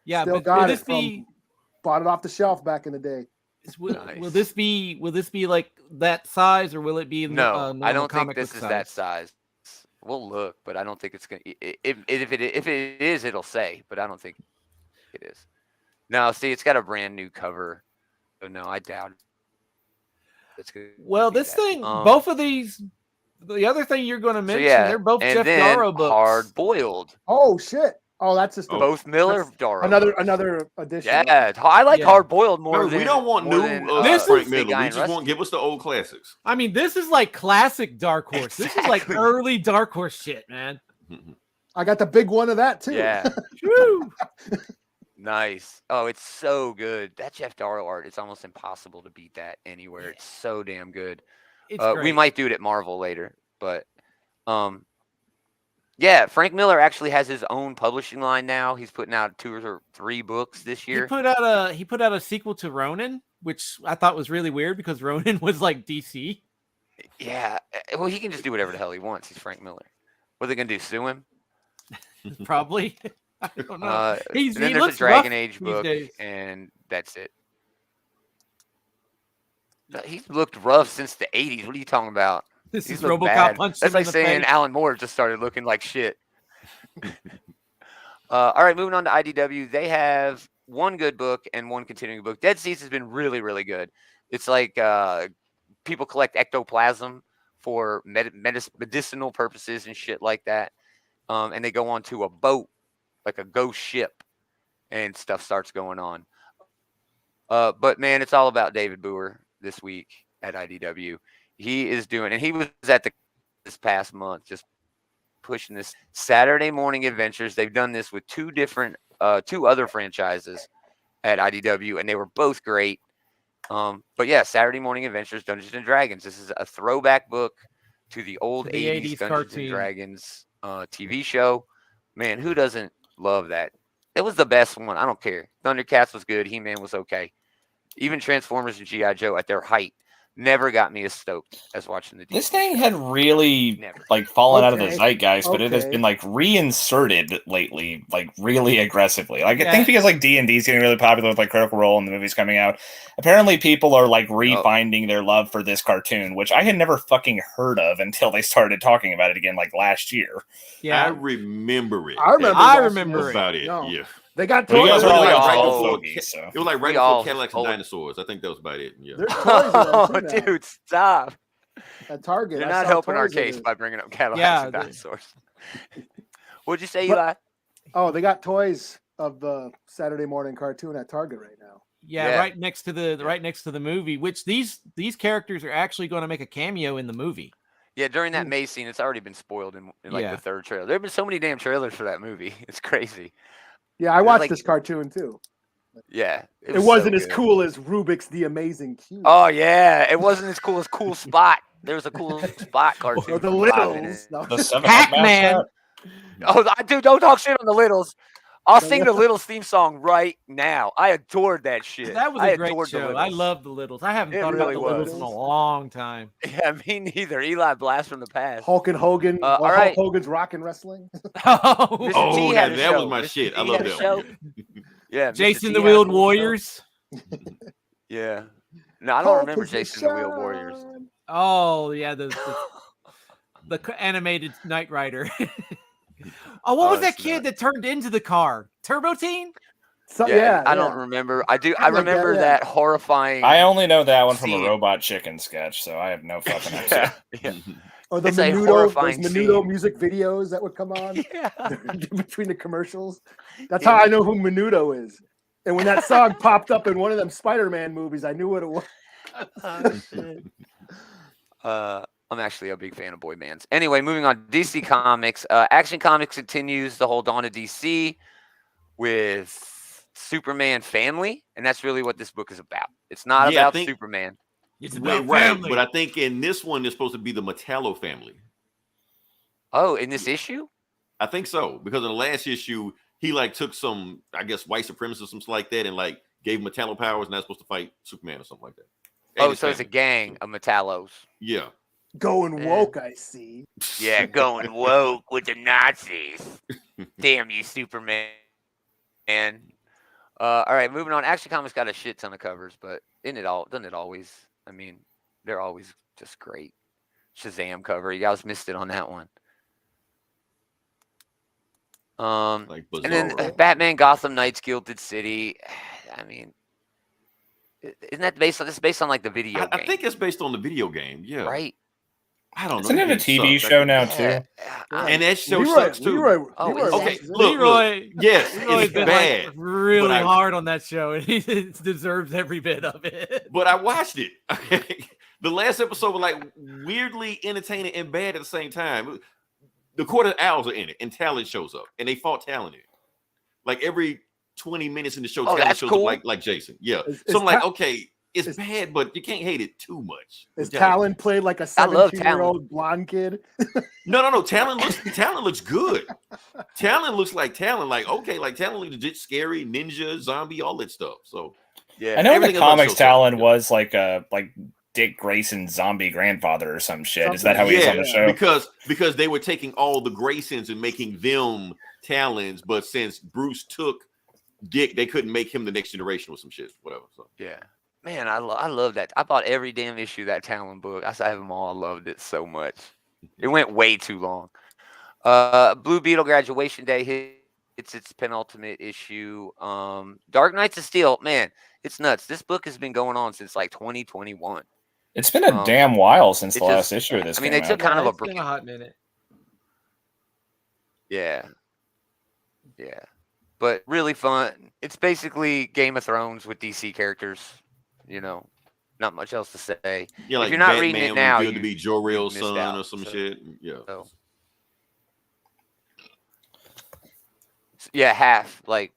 [SPEAKER 5] Yeah, still got it. Bought it off the shelf back in the day.
[SPEAKER 2] Will this be like that size, or will it be?
[SPEAKER 1] No, I don't think this is that size. We'll look, but I don't think it's gonna. If it is, it'll say, but I don't think it is. No, see, it's got a brand new cover. So no, I doubt it.
[SPEAKER 2] This thing, both of these. The other thing you're going to mention, they're both Jeff Darrow books.
[SPEAKER 1] Hard Boiled.
[SPEAKER 5] Oh shit! Oh, that's just
[SPEAKER 1] both Miller Darrow.
[SPEAKER 5] Another edition.
[SPEAKER 1] Yeah, I like Hard Boiled more.
[SPEAKER 6] We don't want new Frank Miller. We just want give us the old classics.
[SPEAKER 2] I mean, this is like classic Dark Horse. Exactly. This is like early Dark Horse shit, man.
[SPEAKER 5] I got the big one of that too.
[SPEAKER 1] Yeah. Nice. Oh, it's so good. That Jeff Darrow art, it's almost impossible to beat that anywhere. It's so damn good. We might do it at Marvel later, but yeah, Frank Miller actually has his own publishing line now. He's putting out 2 or 3 books this year.
[SPEAKER 2] He put out a sequel to Ronin, which I thought was really weird because Ronin was like DC.
[SPEAKER 1] Yeah, well, he can just do whatever the hell he wants. He's Frank Miller. What are they gonna do? Sue him?
[SPEAKER 2] Probably. I don't know.
[SPEAKER 1] Then there's a Dragon Age book, and that's it. He's looked rough since the 80s. What are you talking about?
[SPEAKER 2] This
[SPEAKER 1] He's
[SPEAKER 2] is
[SPEAKER 1] looked
[SPEAKER 2] RoboCop
[SPEAKER 1] bad.
[SPEAKER 2] punched
[SPEAKER 1] That's
[SPEAKER 2] him in
[SPEAKER 1] like
[SPEAKER 2] the
[SPEAKER 1] saying
[SPEAKER 2] face.
[SPEAKER 1] Alan Moore just started looking like shit. All right, moving on to IDW. They have one good book and one continuing book. Dead Seas has been really, really good. It's like people collect ectoplasm for medicinal purposes and shit like that. And they go onto a boat, like a ghost ship, and stuff starts going on. But man, it's all about David Boer this week at IDW. He is doing, and he was at this past month just pushing this Saturday Morning Adventures. They've done this with two other franchises at IDW, and they were both great. But yeah, Saturday Morning Adventures, Dungeons and Dragons. This is a throwback book to the old 80s Dungeons
[SPEAKER 2] cartoon.
[SPEAKER 1] and Dragons TV show. Man, who doesn't love that? It was the best one. I don't care. Thundercats was good. He-Man was okay. Even Transformers and G.I. Joe at their height never got me as stoked as watching the.
[SPEAKER 4] This thing had really fallen out of the zeitgeist, but it has been like reinserted lately, like really aggressively. Like I think because like D&D is getting really popular with like Critical Role and the movies coming out. Apparently, people are like refinding their love for this cartoon, which I had never fucking heard of until they started talking about it again, like last year.
[SPEAKER 6] Yeah, I remember it.
[SPEAKER 5] I remember
[SPEAKER 6] about it.
[SPEAKER 5] No.
[SPEAKER 6] Yeah.
[SPEAKER 5] They got
[SPEAKER 6] toys.
[SPEAKER 5] It was
[SPEAKER 6] like right before Cadillacs and Dinosaurs. I think that was about it. Yeah.
[SPEAKER 1] Oh, dude, stop.
[SPEAKER 5] At Target.
[SPEAKER 1] You're not helping our case by bringing up Cadillacs and Dinosaurs. What'd you say, Eli?
[SPEAKER 5] Oh, they got toys of the Saturday morning cartoon at Target right now.
[SPEAKER 2] Yeah, right next to the movie, which these characters are actually going to make a cameo in the movie.
[SPEAKER 1] Yeah, during that May scene, it's already been spoiled in like the third trailer. There have been so many damn trailers for that movie. It's crazy.
[SPEAKER 5] Yeah, I watched this cartoon too.
[SPEAKER 1] Yeah.
[SPEAKER 5] It wasn't as cool as Rubik's The Amazing Cube.
[SPEAKER 1] Oh, yeah. It wasn't as cool as Cool Spot. There was a Cool Spot cartoon.
[SPEAKER 5] Or the Littles.
[SPEAKER 4] No. The
[SPEAKER 1] Pac-Man. Oh, dude, don't talk shit on the Littles. I'll sing the Littles theme song right now. I adored that shit.
[SPEAKER 2] That was a great show. I love the Littles. I haven't thought about the Littles in a long time.
[SPEAKER 1] Yeah, me neither. Eli Blast from the past.
[SPEAKER 5] Hulk and Hogan.
[SPEAKER 1] All right.
[SPEAKER 5] Hulk Hogan's Rockin' Wrestling.
[SPEAKER 6] That was my shit. I love that one.
[SPEAKER 1] Yeah,
[SPEAKER 2] Jason the Wheeled Warriors.
[SPEAKER 1] Yeah. No, I don't remember Jason the Wheeled Warriors.
[SPEAKER 2] Oh, yeah, the animated Knight Rider. Oh, what was that kid that turned into the car? Turbo Teen?
[SPEAKER 5] So,
[SPEAKER 1] I don't remember. I remember that horrifying.
[SPEAKER 4] I only know that one from a Robot Chicken sketch, so I have no fucking idea.
[SPEAKER 5] Or the Menudo music videos that would come on between the commercials. That's how I know who Menudo is. And when that song popped up in one of them Spider-Man movies, I knew what it was.
[SPEAKER 1] I'm actually a big fan of boy bands. Anyway, moving on. DC Comics. Action Comics continues the whole Dawn of DC with Superman family, and that's really what this book is about. It's not about Superman.
[SPEAKER 2] It's about family.
[SPEAKER 6] But I think in this one, it's supposed to be the Metallo family.
[SPEAKER 1] Oh, in this issue?
[SPEAKER 6] I think so, because in the last issue, he like took some, I guess, white supremacists or something like that, and like gave Metallo powers, and that's supposed to fight Superman or something like that.
[SPEAKER 1] And so it's a gang of Metallos.
[SPEAKER 6] Yeah.
[SPEAKER 5] Going woke, I see.
[SPEAKER 1] Yeah, going woke with the Nazis. Damn you, Superman. All right, moving on. Action Comics got a shit ton of covers, but doesn't it always? I mean, they're always just great. Shazam cover. You guys missed it on that one.
[SPEAKER 6] Like
[SPEAKER 1] and then Batman Gotham Knights Gilded City. I mean, isn't that based on like the video game?
[SPEAKER 6] I think it's based on the video game. Yeah.
[SPEAKER 1] Right.
[SPEAKER 6] I don't know.
[SPEAKER 4] Isn't it a TV show now too?
[SPEAKER 6] And that show sucks too.
[SPEAKER 1] Okay.
[SPEAKER 6] Look. Yes, it's
[SPEAKER 2] been
[SPEAKER 6] bad.
[SPEAKER 2] Like really hard on that show, and he deserves every bit of it.
[SPEAKER 6] But I watched it. The last episode was like weirdly entertaining and bad at the same time. The Court of Owls are in it, and Talon shows up, and they fought Talon in it. Like every 20 minutes in the show, Talon shows up like Jason. Yeah. So I'm like, okay. It's bad, but you can't hate it too much.
[SPEAKER 5] Is Talon played like a 17-year-old blonde kid?
[SPEAKER 6] No. Talon looks good. Talon looks like Talon. Like, okay, like Talon looks legit scary, ninja, zombie, all that stuff. So
[SPEAKER 4] yeah. I know in the comics Talon was like Dick Grayson's zombie grandfather or some shit. Is that how he's on the show?
[SPEAKER 6] Because they were taking all the Graysons and making them Talons, but since Bruce took Dick, they couldn't make him the next generation or some shit, whatever. So
[SPEAKER 1] yeah. Man, I love that. I bought every damn issue of that Talon book. I have them all. I loved it so much. It went way too long. Blue Beetle Graduation Day hits its penultimate issue. Dark Knights of Steel, man, it's nuts. This book has been going on since like 2021.
[SPEAKER 4] It's been a damn while since the last issue of this.
[SPEAKER 1] I mean, they took kind of a break.
[SPEAKER 2] It's been a hot minute.
[SPEAKER 1] Yeah. But really fun. It's basically Game of Thrones with DC characters. Not much else to say.
[SPEAKER 6] Yeah, like
[SPEAKER 1] if you're not
[SPEAKER 6] Batman
[SPEAKER 1] reading it now,
[SPEAKER 6] to be Jor-El's son
[SPEAKER 1] out,
[SPEAKER 6] or some shit. Yeah.
[SPEAKER 1] Yeah, half like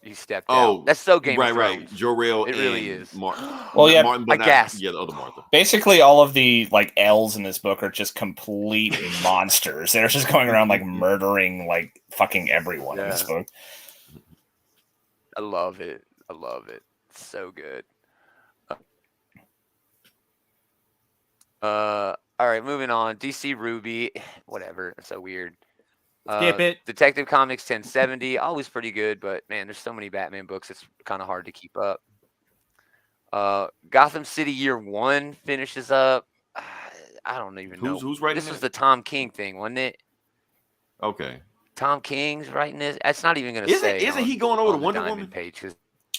[SPEAKER 1] he stepped out. That's so Game of Thrones.
[SPEAKER 6] Right. Jor-El.
[SPEAKER 1] It really is.
[SPEAKER 6] Martin,
[SPEAKER 1] I guess.
[SPEAKER 6] Yeah, the other Martha.
[SPEAKER 4] Basically, all of the like L's in this book are just complete monsters. They're just going around like murdering like fucking everyone in this book.
[SPEAKER 1] I love it. It's so good. All right, moving on. DC Ruby, whatever. It's so weird.
[SPEAKER 2] Skip it.
[SPEAKER 1] Detective Comics 1070, always pretty good, but man, there's so many Batman books. It's kind of hard to keep up. Gotham City Year 1 finishes up. I don't even know.
[SPEAKER 6] Who's writing
[SPEAKER 1] this? Was the Tom King thing, wasn't it?
[SPEAKER 6] Okay.
[SPEAKER 1] Tom King's writing this. It's not even going to say.
[SPEAKER 6] Isn't he going over to Wonder Woman
[SPEAKER 1] page? Because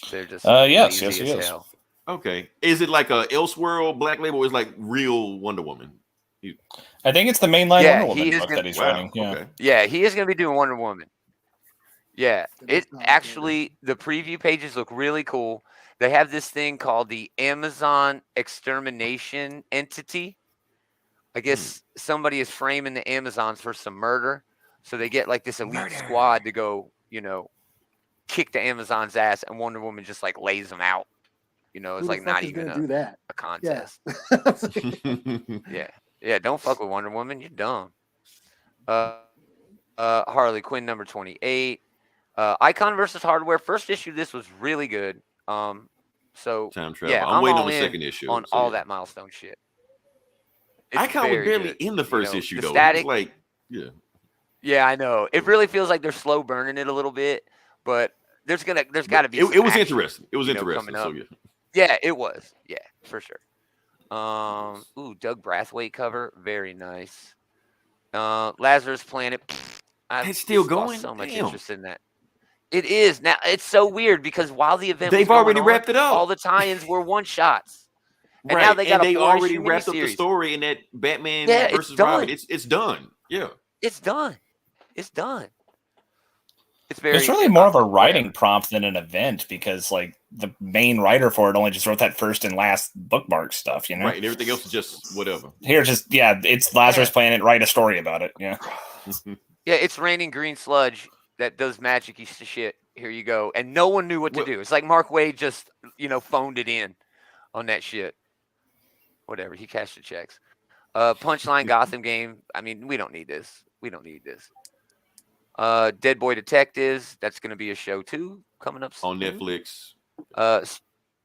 [SPEAKER 1] they're just
[SPEAKER 4] yes, he
[SPEAKER 1] as
[SPEAKER 4] is.
[SPEAKER 1] hell.
[SPEAKER 6] Okay. Is it like a Elseworld Black Label? Or is it like real Wonder Woman?
[SPEAKER 4] I think it's the mainline Wonder Woman book that he's writing. Yeah.
[SPEAKER 6] Okay.
[SPEAKER 1] Yeah, he is going to be doing Wonder Woman. Yeah, it actually, the preview pages look really cool. They have this thing called the Amazon Extermination Entity. I guess somebody is framing the Amazons for some murder. So they get like this elite squad to go, kick the Amazon's ass, and Wonder Woman just like lays them out. It's like not even a contest. Yeah, don't fuck with Wonder Woman. You're dumb. Harley Quinn number 28. Icon versus Hardware. First issue, this was really good. So
[SPEAKER 6] Time travel.
[SPEAKER 1] yeah,
[SPEAKER 6] I'm waiting on the
[SPEAKER 1] in
[SPEAKER 6] second issue
[SPEAKER 1] on all that milestone shit.
[SPEAKER 6] Icon was barely
[SPEAKER 1] good.
[SPEAKER 6] in the first issue
[SPEAKER 1] the
[SPEAKER 6] though.
[SPEAKER 1] Static,
[SPEAKER 6] it was like,
[SPEAKER 1] yeah, I know. It really feels like they're slow burning it a little bit, but there's got to be.
[SPEAKER 6] It was
[SPEAKER 1] action,
[SPEAKER 6] interesting. It was interesting. So
[SPEAKER 1] yeah, it was. Yeah, for sure. Doug Brathwaite cover, very nice. Lazarus Planet.
[SPEAKER 6] It's still going.
[SPEAKER 1] So much interest in that. It is now. It's so weird because while the event
[SPEAKER 6] they've already wrapped it up.
[SPEAKER 1] All the tie-ins were one shots, and now they got.
[SPEAKER 6] And they already wrapped up the story in that Batman versus Robin. It's done. Yeah,
[SPEAKER 1] it's done. It's done.
[SPEAKER 4] It's really more of a writing prompt than an event because, like, the main writer for it only just wrote that first and last bookmark stuff,
[SPEAKER 6] Right, and everything else is just whatever.
[SPEAKER 4] Here, it's Lazarus Planet. Write a story about it. Yeah.
[SPEAKER 1] Yeah, it's raining green sludge that does magic-y shit. Here you go, and no one knew what to do. It's like Mark Waid just phoned it in on that shit. Whatever, he cashed the checks. Punchline Gotham game. I mean, we don't need this. Dead Boy Detectives. That's going to be a show too, coming up soon.
[SPEAKER 6] On Netflix.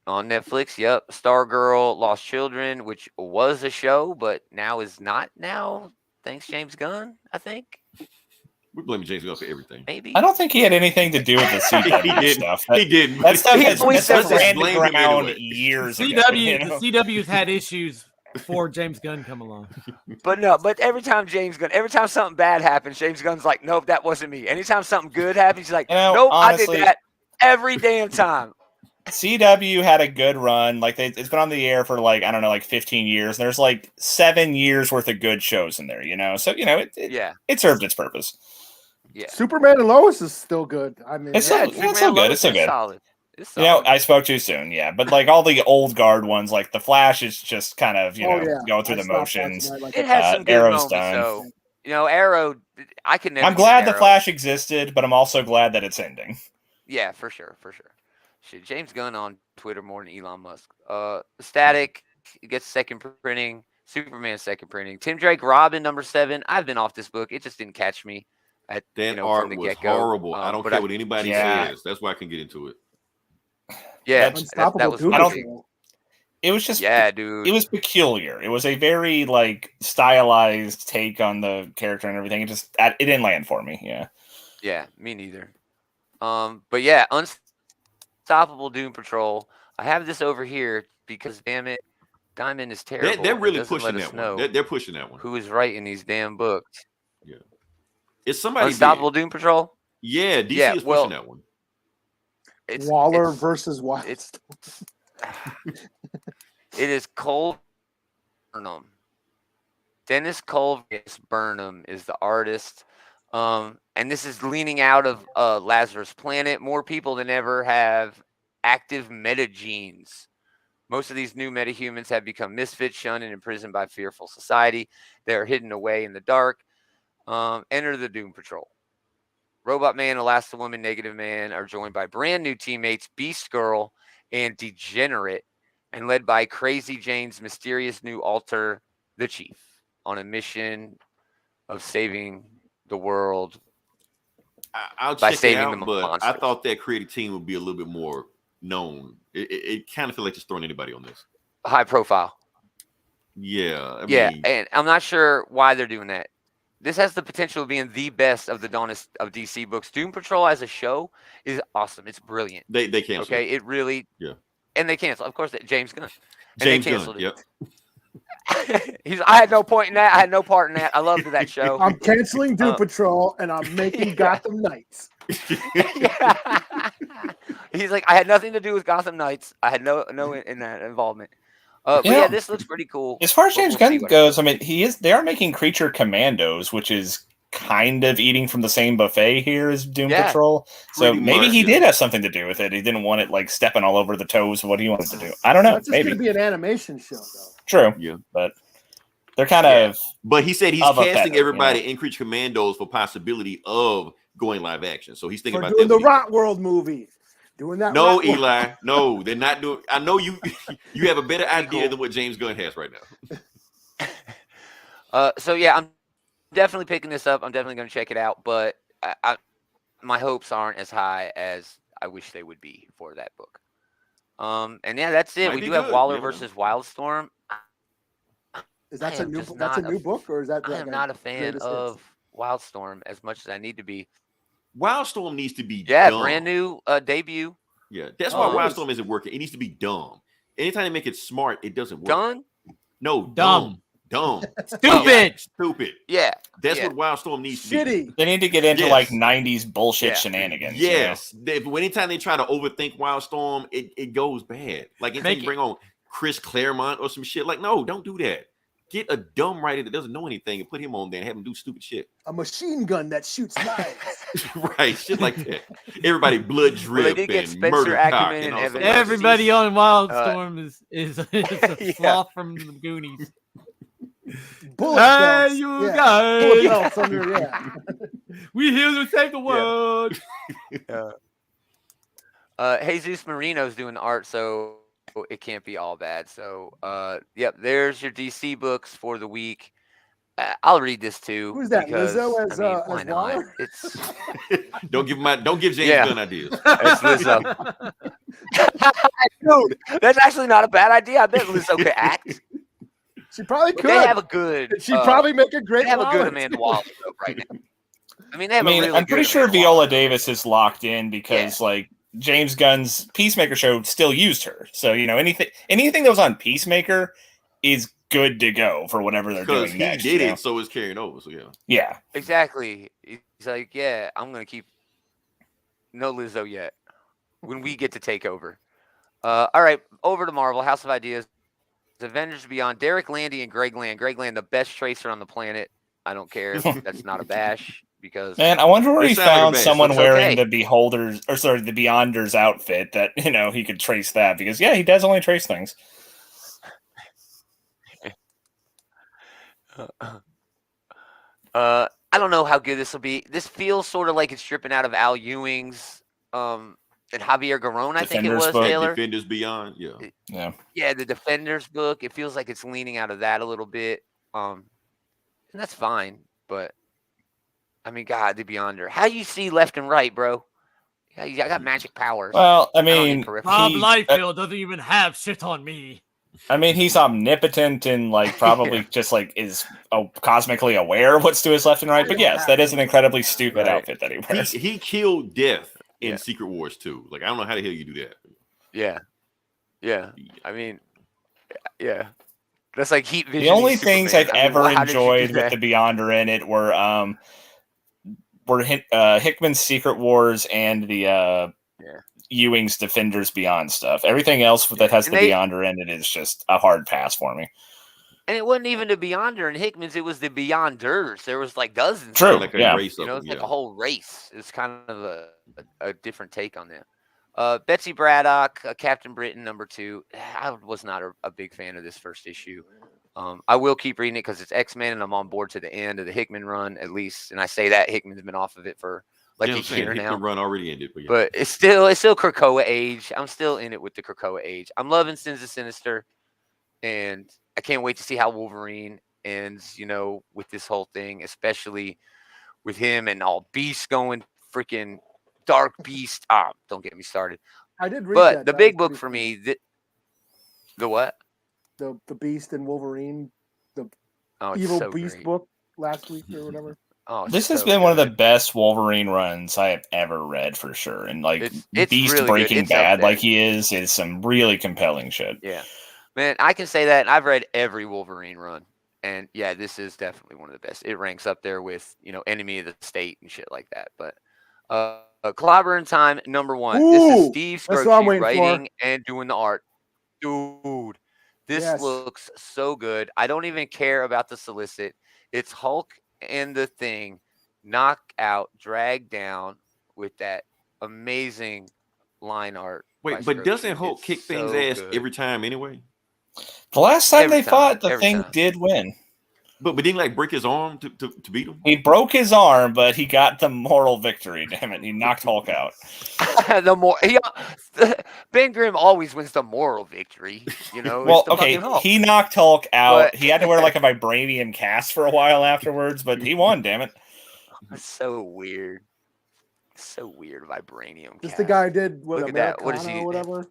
[SPEAKER 1] On Netflix. Yep. Stargirl, Lost Children, which was a show, but now is not now. Thanks, James Gunn. I think.
[SPEAKER 6] We're blaming James Gunn for everything.
[SPEAKER 1] Maybe.
[SPEAKER 4] I don't think he had anything to do with the CW stuff.
[SPEAKER 6] He didn't.
[SPEAKER 4] That stuff
[SPEAKER 1] has
[SPEAKER 4] ran around years ago.
[SPEAKER 2] The CW's had issues before James Gunn come along.
[SPEAKER 1] But every time something bad happens, James Gunn's like, nope, that wasn't me. Anytime something good happens, he's like, nope, honestly, I did that every damn time.
[SPEAKER 4] CW had a good run. Like it's been on the air for like, I don't know, like 15 years. There's like 7 years worth of good shows in there, So, it served its purpose.
[SPEAKER 1] Yeah.
[SPEAKER 5] Superman and Lois is still good. I mean,
[SPEAKER 4] it's still good. It's still good.
[SPEAKER 1] Solid.
[SPEAKER 4] I spoke too soon. Yeah. But like all the old guard ones, like the Flash is just kind of, going through the motions.
[SPEAKER 1] It has some good
[SPEAKER 4] Arrow's
[SPEAKER 1] moments,
[SPEAKER 4] done.
[SPEAKER 1] so, Arrow, I can never.
[SPEAKER 4] I'm glad the Flash existed, but I'm also glad that it's ending.
[SPEAKER 1] Yeah, for sure. Shit, James Gunn on Twitter more than Elon Musk. Static gets second printing. Superman second printing. Tim Drake Robin number 7. I've been off this book. It just didn't catch me.
[SPEAKER 6] That art
[SPEAKER 1] from the
[SPEAKER 6] was
[SPEAKER 1] get-go.
[SPEAKER 6] horrible. I don't care what anybody says. That's why I can get into it.
[SPEAKER 1] Yeah,
[SPEAKER 5] Unstoppable
[SPEAKER 1] was.
[SPEAKER 4] It was just,
[SPEAKER 1] dude.
[SPEAKER 4] It was peculiar. It was a very like stylized take on the character and everything. It didn't land for me. Yeah.
[SPEAKER 1] Yeah, me neither. But yeah, Unstoppable Doom Patrol. I have this over here. because damn it, Diamond is terrible.
[SPEAKER 6] They're really
[SPEAKER 1] doesn't
[SPEAKER 6] pushing
[SPEAKER 1] let us
[SPEAKER 6] that
[SPEAKER 1] know
[SPEAKER 6] one. They're pushing that one.
[SPEAKER 1] who is writing these damn books.
[SPEAKER 6] Yeah, it's somebody
[SPEAKER 1] Unstoppable
[SPEAKER 6] big.
[SPEAKER 1] Doom Patrol.
[SPEAKER 6] Yeah, DC is pushing that one.
[SPEAKER 1] It's
[SPEAKER 5] Waller versus Wild.
[SPEAKER 1] It is Cole Burnham. Dennis Culver's Burnham is the artist. And this is leaning out of Lazarus Planet. More people than ever have active metagenes. Most of these new metahumans have become misfits, shunned and imprisoned by fearful society. They are hidden away in the dark. Enter the Doom Patrol. Robot Man, Elasti-Woman, Negative Man are joined by brand new teammates Beast Girl and Degenerate, and led by Crazy Jane's mysterious new alter, the Chief, on a mission of saving the world.
[SPEAKER 6] I'll
[SPEAKER 1] by
[SPEAKER 6] check
[SPEAKER 1] saving
[SPEAKER 6] it out,
[SPEAKER 1] the
[SPEAKER 6] but
[SPEAKER 1] monsters.
[SPEAKER 6] I thought that creative team would be a little bit more known. It kind of feel like just throwing anybody on this.
[SPEAKER 1] High profile.
[SPEAKER 6] Yeah. I
[SPEAKER 1] Yeah,
[SPEAKER 6] mean,
[SPEAKER 1] and I'm not sure why they're doing that. This has the potential of being the best of the dawn of DC books. Doom Patrol as a show is awesome. It's brilliant.
[SPEAKER 6] they canceled.
[SPEAKER 1] Okay, it really.
[SPEAKER 6] Yeah.
[SPEAKER 1] And they canceled. Of course, James Gunn. And
[SPEAKER 6] James
[SPEAKER 1] they canceled
[SPEAKER 6] Gunn.
[SPEAKER 1] it.
[SPEAKER 6] Yep.
[SPEAKER 1] I had no point in that. I had no part in that. I loved that show.
[SPEAKER 5] I'm canceling Doom Patrol and I'm making Gotham Knights.
[SPEAKER 1] Yeah. He's like, I had nothing to do with Gotham Knights. I had no in that involvement. But yeah, this looks pretty cool.
[SPEAKER 4] As far as James Gunn goes, I mean, they are making Creature Commandos, which is kind of eating from the same buffet here as Doom Patrol. So maybe he did have something to do with it. He didn't want it like stepping all over the toes of what he wanted to do. I don't know.
[SPEAKER 5] That's just going to be an animation show, though.
[SPEAKER 4] True.
[SPEAKER 6] Yeah.
[SPEAKER 4] But they're kind of.
[SPEAKER 6] But he said he's casting everybody in Creature Commandos for possibility of going live action. So he's thinking about
[SPEAKER 5] doing the Rot World movie. Doing that.
[SPEAKER 6] No, Eli. No, they're not doing. I know you. You have a better idea than what James Gunn has right
[SPEAKER 1] now. So yeah, I'm definitely picking this up. I'm definitely going to check it out. But my hopes aren't as high as I wish they would be for that book. And yeah, that's it. We do have Waller versus Wildstorm.
[SPEAKER 5] Is that a new? That's a new book, or is that?
[SPEAKER 1] I am not a fan of Wildstorm as much as I need to be.
[SPEAKER 6] Wildstorm needs to be dumb.
[SPEAKER 1] Brand new debut.
[SPEAKER 6] Yeah, that's why Wildstorm isn't working. It needs to be dumb. Anytime they make it smart, it doesn't work.
[SPEAKER 1] Done?
[SPEAKER 6] No, dumb.
[SPEAKER 2] Stupid.
[SPEAKER 6] Stupid.
[SPEAKER 1] Yeah.
[SPEAKER 6] That's what Wildstorm needs to be.
[SPEAKER 4] They need to get into like 90s bullshit shenanigans.
[SPEAKER 6] Yes. Anytime they try to overthink Wildstorm, it goes bad. Like anytime you bring on Chris Claremont or some shit, like, no, don't do that. Get a dumb writer that doesn't know anything and put him on there and have him do stupid shit.
[SPEAKER 5] A machine gun that shoots knives.
[SPEAKER 6] Right, shit like that. Everybody blood drip and murder cock and all that.
[SPEAKER 2] Everybody on Wildstorm is a sloth from the Goonies.
[SPEAKER 5] Bullet belts.
[SPEAKER 2] Hey, you guys!
[SPEAKER 5] Bullet belts
[SPEAKER 2] we here to save the world.
[SPEAKER 1] Jesus Marino's doing the art, so it can't be all bad. So, yep, there's your DC books for the week. I'll read this too.
[SPEAKER 5] Who's that?
[SPEAKER 1] Because,
[SPEAKER 5] Lizzo as
[SPEAKER 1] why
[SPEAKER 5] as
[SPEAKER 1] not?
[SPEAKER 5] Waller?
[SPEAKER 1] It's
[SPEAKER 6] don't give James Gunn ideas.
[SPEAKER 1] It's Lizzo. Dude, that's actually not a bad idea. I bet Lizzo could act.
[SPEAKER 5] She probably could.
[SPEAKER 1] They have a good.
[SPEAKER 5] She'd probably make a great.
[SPEAKER 1] They have a good Amanda Waller right now. I mean, they have a really
[SPEAKER 4] I'm pretty
[SPEAKER 1] good
[SPEAKER 4] sure
[SPEAKER 1] Amanda
[SPEAKER 4] Viola
[SPEAKER 1] Waller.
[SPEAKER 4] Davis is locked in because like James Gunn's Peacemaker show still used her. So anything that was on Peacemaker is good to go for whatever they're doing next.
[SPEAKER 6] He did it, so it's carrying over. So
[SPEAKER 4] yeah,
[SPEAKER 1] exactly. He's like, I'm gonna keep no Lizzo yet when we get to take over. All right, over to Marvel House of Ideas. Avengers Beyond, Derek Landy and Greg Land. Greg Land, the best tracer on the planet. I don't care. That's not a bash because.
[SPEAKER 4] Man, I wonder where he found someone wearing the the Beyonders outfit that he could trace that because he does only trace things.
[SPEAKER 1] I don't know how good this will be. This feels sort of like it's stripping out of Al Ewing's and Javier Garrón, I think it was, Taylor.
[SPEAKER 6] Defenders Beyond,
[SPEAKER 1] yeah, the Defenders book. It feels like it's leaning out of that a little bit, and that's fine. But I mean, God, the Beyonder. How you see left and right, bro? Yeah, you got magic powers.
[SPEAKER 4] Well, I mean,
[SPEAKER 2] Rob Liefeld doesn't even have shit on me.
[SPEAKER 4] I mean, he's omnipotent and probably just is cosmically aware of what's to his left and right. But yes, that is an incredibly stupid outfit that he wears.
[SPEAKER 6] He killed Death in Secret Wars 2. Like, I don't know how the hell you do that.
[SPEAKER 1] Yeah. I mean, Yeah. That's like heat vision.
[SPEAKER 4] The only things I've ever enjoyed with the Beyonder in it were Hickman's Secret Wars and the Ewing's Defenders Beyond stuff. Everything else that has the Beyonder in it is just a hard pass for me.
[SPEAKER 1] And it wasn't even the Beyonder and Hickman's; it was the Beyonders. There was like dozens.
[SPEAKER 4] True,
[SPEAKER 6] like
[SPEAKER 4] a
[SPEAKER 6] race
[SPEAKER 1] you know, it's
[SPEAKER 6] them,
[SPEAKER 1] like a whole race. It's kind of a different take on them. Betsy Braddock, Captain Britain #2. I was not a big fan of this first issue. I will keep reading it because it's X-Men, and I'm on board to the end of the Hickman run at least. And I say that Hickman's been off of it for like a year now.
[SPEAKER 6] Hickman run already ended,
[SPEAKER 1] but it's still Krakoa age. I'm still in it with the Krakoa age. I'm loving Sins of Sinister, and I can't wait to see how Wolverine ends. You know, with this whole thing, especially with him and all Beast going freaking Dark Beast. Don't get me started.
[SPEAKER 5] I did read
[SPEAKER 1] but
[SPEAKER 5] that.
[SPEAKER 1] The big book for me, the what?
[SPEAKER 5] The Beast and Wolverine, the Evil
[SPEAKER 1] so
[SPEAKER 5] Beast
[SPEAKER 1] great.
[SPEAKER 5] book last week or whatever.
[SPEAKER 4] This has been one of the best Wolverine runs I have ever read for sure. And like
[SPEAKER 1] it's
[SPEAKER 4] Beast
[SPEAKER 1] really
[SPEAKER 4] Breaking Bad like he is some really compelling shit.
[SPEAKER 1] Yeah. Man, I can say that. And I've read every Wolverine run. And yeah, this is definitely one of the best. It ranks up there with, Enemy of the State and shit like that. But Clobber in Time, #1.
[SPEAKER 5] Ooh,
[SPEAKER 1] this is Steve
[SPEAKER 5] that's what I'm
[SPEAKER 1] Scroce
[SPEAKER 5] waiting
[SPEAKER 1] writing
[SPEAKER 5] for.
[SPEAKER 1] and doing the art. Dude, this looks so good. I don't even care about the solicit. It's Hulk and the Thing knocked out, dragged down with that amazing line art.
[SPEAKER 6] Wait, but doesn't Hulk kick things ass every time anyway?
[SPEAKER 4] The last time they fought, the Thing did win.
[SPEAKER 6] But didn't he break his arm to beat him?
[SPEAKER 4] He broke his arm, but he got the moral victory. Damn it, he knocked Hulk out.
[SPEAKER 1] Ben Grimm always wins the moral victory.
[SPEAKER 4] Well, okay, he knocked Hulk out. He had to wear like a vibranium cast for a while afterwards, but he won. Damn it!
[SPEAKER 1] That's so weird. So weird, vibranium.
[SPEAKER 5] This the guy did what?
[SPEAKER 1] Look at that. What is he?
[SPEAKER 5] Or whatever.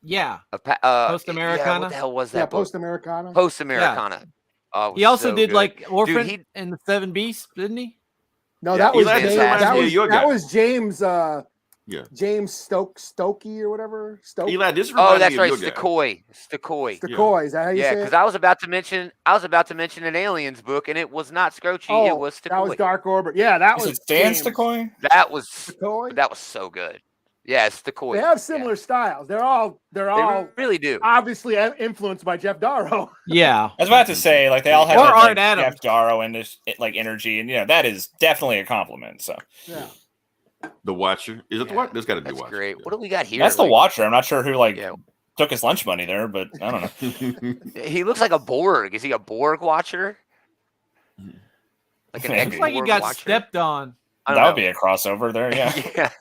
[SPEAKER 2] Yeah.
[SPEAKER 1] Post
[SPEAKER 2] Americana.
[SPEAKER 1] Yeah, what the hell was that?
[SPEAKER 5] Yeah, Post Americana.
[SPEAKER 1] Post Americana.
[SPEAKER 2] Yeah. He also did like Orphan and the Seven Beasts, didn't he?
[SPEAKER 5] No, that was James. That was James. James Stokey or whatever.
[SPEAKER 6] Eli, this
[SPEAKER 1] that's right. Stakoi.
[SPEAKER 5] Stakoi. Is that how you say it?
[SPEAKER 1] Because I was about to mention an Aliens book, and it was not Scroce. It was Stakoi.
[SPEAKER 5] That was Dark Orbit. Yeah, that was
[SPEAKER 4] Dan Stakoi.
[SPEAKER 1] That was Stakoi. That was so good. Yeah, it's Stakoi.
[SPEAKER 5] They have similar styles. They're all
[SPEAKER 1] really do.
[SPEAKER 5] Obviously influenced by Jeff Darrow.
[SPEAKER 2] Yeah,
[SPEAKER 4] I was about to say like they all have Jeff Darrow and this like energy, and that is definitely a compliment. So
[SPEAKER 5] yeah.
[SPEAKER 6] The Watcher. Is it the Watcher? There's got to be the Watcher.
[SPEAKER 1] Great. What do we got here?
[SPEAKER 4] That's the Watcher. I'm not sure who took his lunch money there, but I don't know.
[SPEAKER 1] He looks like a Borg. Is he a Borg Watcher? Like an
[SPEAKER 2] looks like he got stepped on.
[SPEAKER 4] That would be a crossover there, yeah.
[SPEAKER 1] Yeah.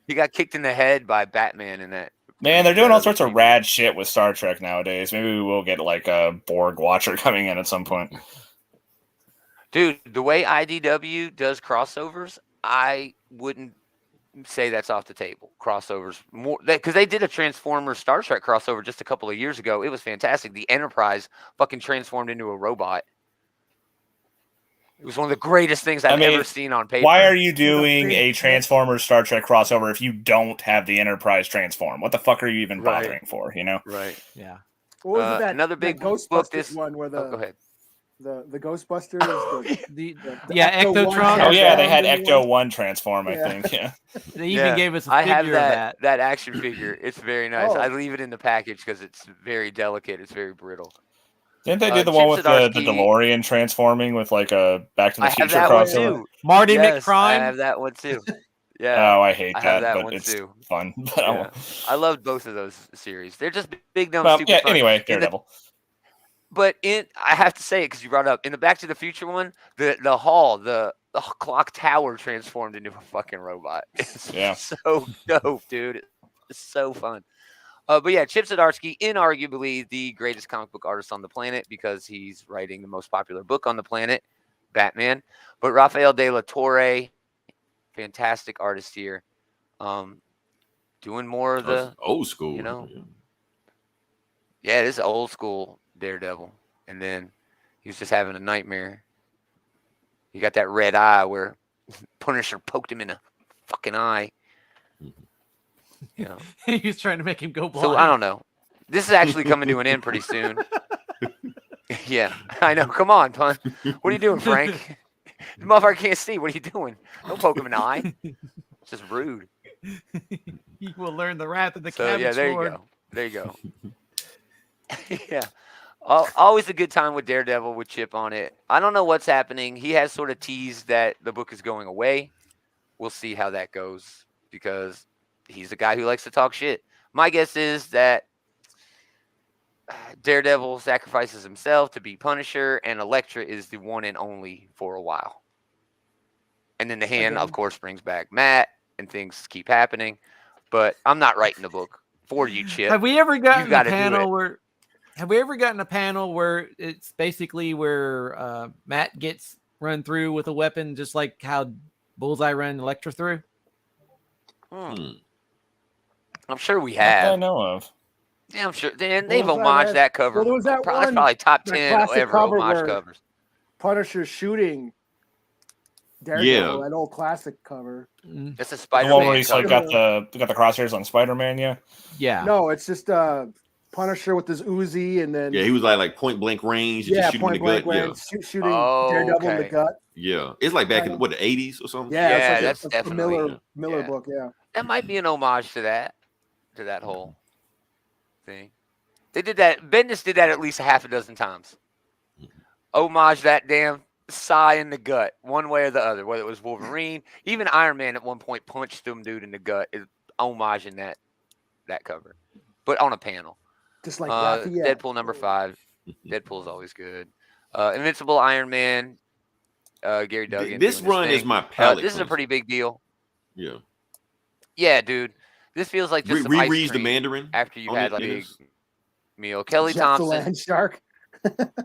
[SPEAKER 1] He got kicked in the head by Batman in that.
[SPEAKER 4] Man, they're doing all sorts of rad shit with Star Trek nowadays. Maybe we will get like a Borg Watcher coming in at some point.
[SPEAKER 1] Dude, the way IDW does crossovers, I wouldn't say that's off the table. Crossovers more because they did a Transformers Star Trek crossover just a couple of years ago. It was fantastic. The Enterprise fucking transformed into a robot. It was one of the greatest things I've ever seen on paper.
[SPEAKER 4] Why are you doing a Transformers Star Trek crossover if you don't have the Enterprise transform? What the fuck are you even bothering for?
[SPEAKER 1] Right.
[SPEAKER 2] Yeah.
[SPEAKER 5] What was that?
[SPEAKER 1] Another big
[SPEAKER 5] Ghostbusters one where
[SPEAKER 1] go ahead.
[SPEAKER 5] The Ghostbusters.
[SPEAKER 2] Ectotron.
[SPEAKER 4] Oh yeah, they had Ecto 1 transform. I think. Yeah.
[SPEAKER 2] They even gave us a figure
[SPEAKER 1] have
[SPEAKER 2] of that.
[SPEAKER 1] That action figure. It's very nice. I leave it in the package because it's very delicate. It's very brittle.
[SPEAKER 4] Didn't they do the one with the DeLorean transforming with like a Back to the Future crossover?
[SPEAKER 2] Marty McPrime.
[SPEAKER 1] I have that one too. Yeah.
[SPEAKER 4] Oh, I hate that, but
[SPEAKER 1] one
[SPEAKER 4] it's
[SPEAKER 1] too.
[SPEAKER 4] fun. But
[SPEAKER 1] I loved both of those series. They're just big, dumb, stupid fun.
[SPEAKER 4] Anyway, Daredevil.
[SPEAKER 1] But I have to say it because you brought it up in the Back to the Future one, the clock tower transformed into a fucking robot. It's so dope, dude. It's so fun. But yeah, Chip Zdarsky, inarguably the greatest comic book artist on the planet because he's writing the most popular book on the planet, Batman. But Rafael de la Torre, fantastic artist here, doing more of the
[SPEAKER 6] old school.
[SPEAKER 1] Yeah, this is old school Daredevil. And then he was just having a nightmare. He got that red eye where Punisher poked him in the fucking eye.
[SPEAKER 2] He was trying to make him go blind.
[SPEAKER 1] So I don't know. This is actually coming to an end pretty soon. Yeah, I know. Come on, Pun. What are you doing, Frank? The motherfucker can't see. What are you doing? Don't poke him in the eye. It's just rude.
[SPEAKER 2] You will learn the wrath of the
[SPEAKER 1] So
[SPEAKER 2] cabbage
[SPEAKER 1] yeah, there
[SPEAKER 2] lord.
[SPEAKER 1] you go. There you go. Yeah. Always a good time with Daredevil with Chip on it. I don't know what's happening. He has sort of teased that the book is going away. We'll see how that goes because he's a guy who likes to talk shit. My guess is that Daredevil sacrifices himself to be Punisher, and Elektra is the one and only for a while. And then the Hand, of course, brings back Matt, and things keep happening. But I'm not writing the book for you, Chip.
[SPEAKER 2] Have we ever gotten a
[SPEAKER 1] gotta do
[SPEAKER 2] panel
[SPEAKER 1] it.
[SPEAKER 2] where? Have we ever gotten a panel where it's basically where Matt gets run through with a weapon, just like how Bullseye ran Elektra through?
[SPEAKER 1] I'm sure we
[SPEAKER 4] Not that I
[SPEAKER 1] have.
[SPEAKER 4] know of.
[SPEAKER 1] Yeah, I'm sure. They've
[SPEAKER 5] Bullseye
[SPEAKER 1] homaged
[SPEAKER 5] ran-
[SPEAKER 1] that cover.
[SPEAKER 5] Well, there was that
[SPEAKER 1] That's
[SPEAKER 5] one-
[SPEAKER 1] probably top
[SPEAKER 5] that
[SPEAKER 1] 10
[SPEAKER 5] classic
[SPEAKER 1] ever
[SPEAKER 5] cover
[SPEAKER 1] homage
[SPEAKER 5] where-
[SPEAKER 1] covers.
[SPEAKER 5] Punisher shooting Daredevil, that old classic cover.
[SPEAKER 1] That's a
[SPEAKER 4] The
[SPEAKER 1] Spider-Man
[SPEAKER 4] one where he's like
[SPEAKER 1] cover.
[SPEAKER 4] got the crosshairs on Spider-Man. Yeah.
[SPEAKER 2] Yeah.
[SPEAKER 5] No, it's just Punisher with his Uzi, and then
[SPEAKER 6] Yeah, he was like point blank range. And
[SPEAKER 5] yeah,
[SPEAKER 6] just shooting
[SPEAKER 5] point
[SPEAKER 6] in the
[SPEAKER 5] blank
[SPEAKER 6] gut.
[SPEAKER 5] range, shooting
[SPEAKER 1] Oh,
[SPEAKER 5] Daredevil in the
[SPEAKER 1] okay.
[SPEAKER 5] gut.
[SPEAKER 6] Yeah, it's like back in what, the 80s or something.
[SPEAKER 5] Yeah,
[SPEAKER 1] Yeah,
[SPEAKER 5] it's like
[SPEAKER 1] that's
[SPEAKER 5] a
[SPEAKER 1] definitely
[SPEAKER 5] Miller
[SPEAKER 1] yeah.
[SPEAKER 5] book. Yeah,
[SPEAKER 1] That might be an homage to that whole thing. They did that. Bendis did that at least a half a dozen times. Homage that damn sigh in the gut, one way or the other. Whether it was Wolverine, even Iron Man at one point punched some dude in the gut. Is homaging that cover, but on a panel.
[SPEAKER 5] just like Lafayette.
[SPEAKER 1] Deadpool #5. Deadpool's always good. Invincible Iron Man. Gary Duggan.
[SPEAKER 6] This
[SPEAKER 1] doing his
[SPEAKER 6] run is
[SPEAKER 1] thing.
[SPEAKER 6] my palette.
[SPEAKER 1] This is a pretty big deal.
[SPEAKER 6] Yeah.
[SPEAKER 1] Yeah, dude. This feels like just some ice
[SPEAKER 6] Rereads the
[SPEAKER 1] cream
[SPEAKER 6] Mandarin.
[SPEAKER 1] after you've
[SPEAKER 6] on
[SPEAKER 1] had
[SPEAKER 6] it,
[SPEAKER 1] like a
[SPEAKER 6] Dennis.
[SPEAKER 1] big meal. Kelly
[SPEAKER 5] Jeff the
[SPEAKER 1] Thompson.
[SPEAKER 5] Land Shark.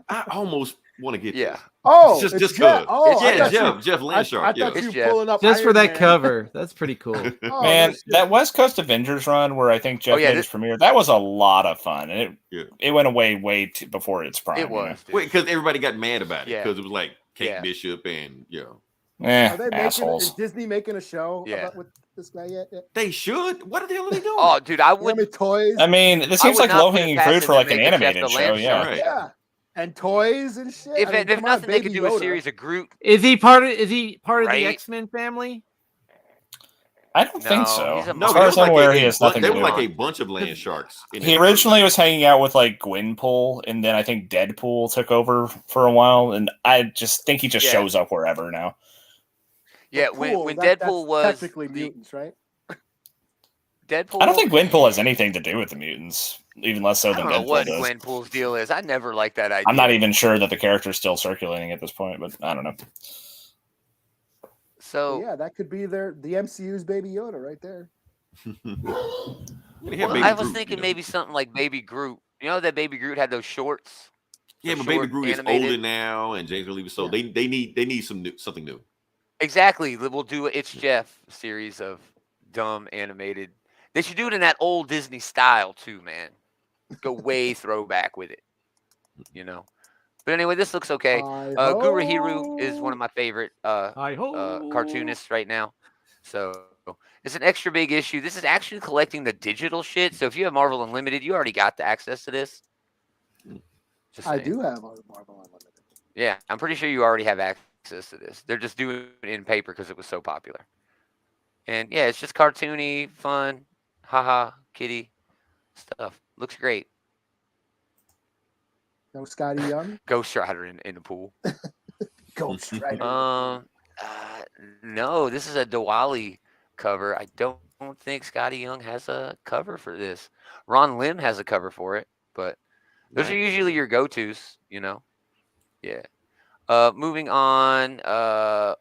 [SPEAKER 6] I almost want to get
[SPEAKER 1] Yeah.
[SPEAKER 6] this.
[SPEAKER 5] Oh,
[SPEAKER 6] Just
[SPEAKER 5] it's
[SPEAKER 6] cause.
[SPEAKER 5] Jeff. Oh,
[SPEAKER 1] It's
[SPEAKER 5] I
[SPEAKER 6] Yeah,
[SPEAKER 5] thought
[SPEAKER 6] Jeff
[SPEAKER 5] I
[SPEAKER 6] Landshark. Yeah.
[SPEAKER 5] thought
[SPEAKER 1] It's
[SPEAKER 5] you
[SPEAKER 1] Jeff.
[SPEAKER 5] pulling up
[SPEAKER 2] Just for
[SPEAKER 5] Iron
[SPEAKER 2] that
[SPEAKER 5] Man.
[SPEAKER 2] cover. That's pretty cool.
[SPEAKER 5] Oh,
[SPEAKER 4] Man,
[SPEAKER 5] no shit.
[SPEAKER 4] that West Coast Avengers run where I think Jeff made his premiere, that was a lot of fun, and it went away way before its prime.
[SPEAKER 1] It was.
[SPEAKER 6] Wait, because everybody got mad about it
[SPEAKER 1] Yeah.
[SPEAKER 6] because it was like Kate
[SPEAKER 1] Yeah.
[SPEAKER 6] Bishop and
[SPEAKER 5] Are they
[SPEAKER 4] assholes.
[SPEAKER 5] is Disney making a show
[SPEAKER 1] Yeah.
[SPEAKER 5] about with this guy yet?
[SPEAKER 6] they should. What the hell are they doing?
[SPEAKER 1] Oh, dude, I
[SPEAKER 5] You know how
[SPEAKER 1] would.
[SPEAKER 5] many toys?
[SPEAKER 4] I mean, this
[SPEAKER 1] I
[SPEAKER 4] seems
[SPEAKER 1] would
[SPEAKER 4] like
[SPEAKER 1] not
[SPEAKER 4] low
[SPEAKER 1] put it
[SPEAKER 4] hanging
[SPEAKER 1] past
[SPEAKER 4] fruit
[SPEAKER 1] them
[SPEAKER 4] for
[SPEAKER 1] to
[SPEAKER 4] like an
[SPEAKER 1] make a Jeff
[SPEAKER 4] animated
[SPEAKER 1] the
[SPEAKER 4] show.
[SPEAKER 1] Land
[SPEAKER 4] Yeah.
[SPEAKER 1] Shark.
[SPEAKER 5] Yeah, and toys and shit.
[SPEAKER 1] If
[SPEAKER 5] I mean,
[SPEAKER 1] if
[SPEAKER 5] come on,
[SPEAKER 1] nothing, they
[SPEAKER 5] Baby
[SPEAKER 1] could do a
[SPEAKER 5] Yoda.
[SPEAKER 1] series of Groot.
[SPEAKER 2] Is he part of
[SPEAKER 1] Right?
[SPEAKER 2] the X-Men family?
[SPEAKER 4] I don't think
[SPEAKER 1] No,
[SPEAKER 4] so.
[SPEAKER 1] he's a
[SPEAKER 4] As far as I'm aware, he has nothing
[SPEAKER 6] There
[SPEAKER 4] to
[SPEAKER 6] were
[SPEAKER 4] do
[SPEAKER 6] like
[SPEAKER 4] with
[SPEAKER 6] a bunch of land sharks.
[SPEAKER 4] He originally was hanging out with like Gwenpool, and then I think Deadpool took over for a while, and I just think he just
[SPEAKER 1] Yeah.
[SPEAKER 4] shows up wherever now.
[SPEAKER 1] Yeah,
[SPEAKER 5] Cool,
[SPEAKER 1] when
[SPEAKER 5] that's
[SPEAKER 1] Deadpool was
[SPEAKER 5] technically mutants, right?
[SPEAKER 1] Deadpool.
[SPEAKER 4] I don't think Gwenpool has anything to do with the mutants, even less so
[SPEAKER 1] I
[SPEAKER 4] than
[SPEAKER 1] don't know
[SPEAKER 4] Deadpool
[SPEAKER 1] what
[SPEAKER 4] does.
[SPEAKER 1] Gwenpool's deal is. I never liked that idea.
[SPEAKER 4] I'm not even sure that the character is still circulating at this point, but I don't know.
[SPEAKER 1] So
[SPEAKER 5] Yeah, that could be the MCU's Baby Yoda right there.
[SPEAKER 1] I was thinking maybe something like Baby Groot. You know that Baby Groot had those shorts.
[SPEAKER 6] Yeah,
[SPEAKER 1] The
[SPEAKER 6] but Baby
[SPEAKER 1] short
[SPEAKER 6] Groot is
[SPEAKER 1] animated-
[SPEAKER 6] older now, and James Lee was so they need something new.
[SPEAKER 1] Exactly. We'll do a It's Jeff series of dumb animated. They should do it in that old Disney style too, man. Go way throwback with it. You know. But anyway, this looks okay. Guru Hiru is one of my favorite cartoonists right now. So it's an extra big issue. This is actually collecting the digital shit. So if you have Marvel Unlimited, you already got the access to this. Just
[SPEAKER 5] I
[SPEAKER 1] saying.
[SPEAKER 5] do have a Marvel Unlimited.
[SPEAKER 1] Yeah, I'm pretty sure you already have access to this. They're just doing it in paper because it was so popular. And yeah, it's just cartoony, fun, haha, kitty stuff. Looks great.
[SPEAKER 5] No Scotty Young.
[SPEAKER 1] Ghost Rider in the pool.
[SPEAKER 5] Ghost Rider.
[SPEAKER 1] No, this is a Diwali cover. I don't think Scotty Young has a cover for this. Ron Lim has a cover for it, but those are usually your go-tos, you know. Yeah. Moving on,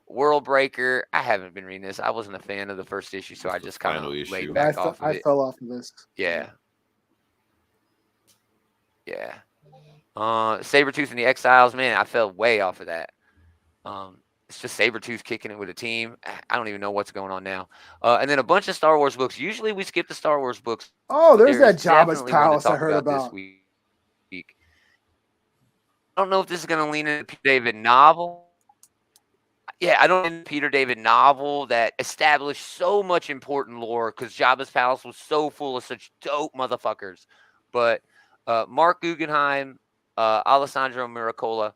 [SPEAKER 1] World Breaker. I haven't been reading this. I wasn't a fan of the first issue, so I just kind of laid back off of
[SPEAKER 5] I
[SPEAKER 1] it.
[SPEAKER 5] fell off of this.
[SPEAKER 1] Yeah. Yeah. Sabretooth and the Exiles, man, I fell way off of that. It's just Sabretooth kicking it with a team. I don't even know what's going on now. And then a bunch of Star Wars books. Usually we skip the Star Wars books.
[SPEAKER 5] Oh, there's that Jabba's
[SPEAKER 1] definitely one to
[SPEAKER 5] Palace I
[SPEAKER 1] talk
[SPEAKER 5] heard
[SPEAKER 1] this
[SPEAKER 5] about.
[SPEAKER 1] week. I don't know if this is going to lean into Peter David novel. Yeah, I don't know Peter David novel that established so much important lore because Jabba's Palace was so full of such dope motherfuckers. but Mark Guggenheim, Alessandro Miracola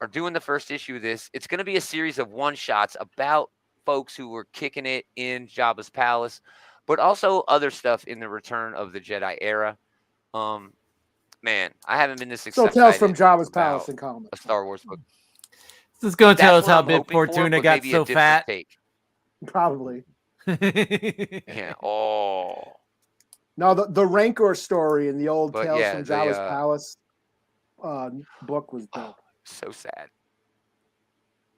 [SPEAKER 1] are doing the first issue of this. It's going to be a series of one-shots about folks who were kicking it in Jabba's palace, but also other stuff in the Return of the Jedi era. Man, I haven't been this excited.
[SPEAKER 5] So Tales from Jabba's Palace in comics.
[SPEAKER 1] A Star Wars book.
[SPEAKER 2] This is going to tell us how
[SPEAKER 1] I'm
[SPEAKER 2] Bib
[SPEAKER 1] hoping for,
[SPEAKER 2] Fortuna
[SPEAKER 1] but
[SPEAKER 2] got
[SPEAKER 1] maybe
[SPEAKER 2] so
[SPEAKER 1] a different
[SPEAKER 2] fat.
[SPEAKER 1] take.
[SPEAKER 5] Probably.
[SPEAKER 1] Yeah. Oh.
[SPEAKER 5] No, the Rancor story in the old
[SPEAKER 1] But
[SPEAKER 5] Tales
[SPEAKER 1] yeah,
[SPEAKER 5] from
[SPEAKER 1] the,
[SPEAKER 5] Jabba's Palace book was dope.
[SPEAKER 1] So sad.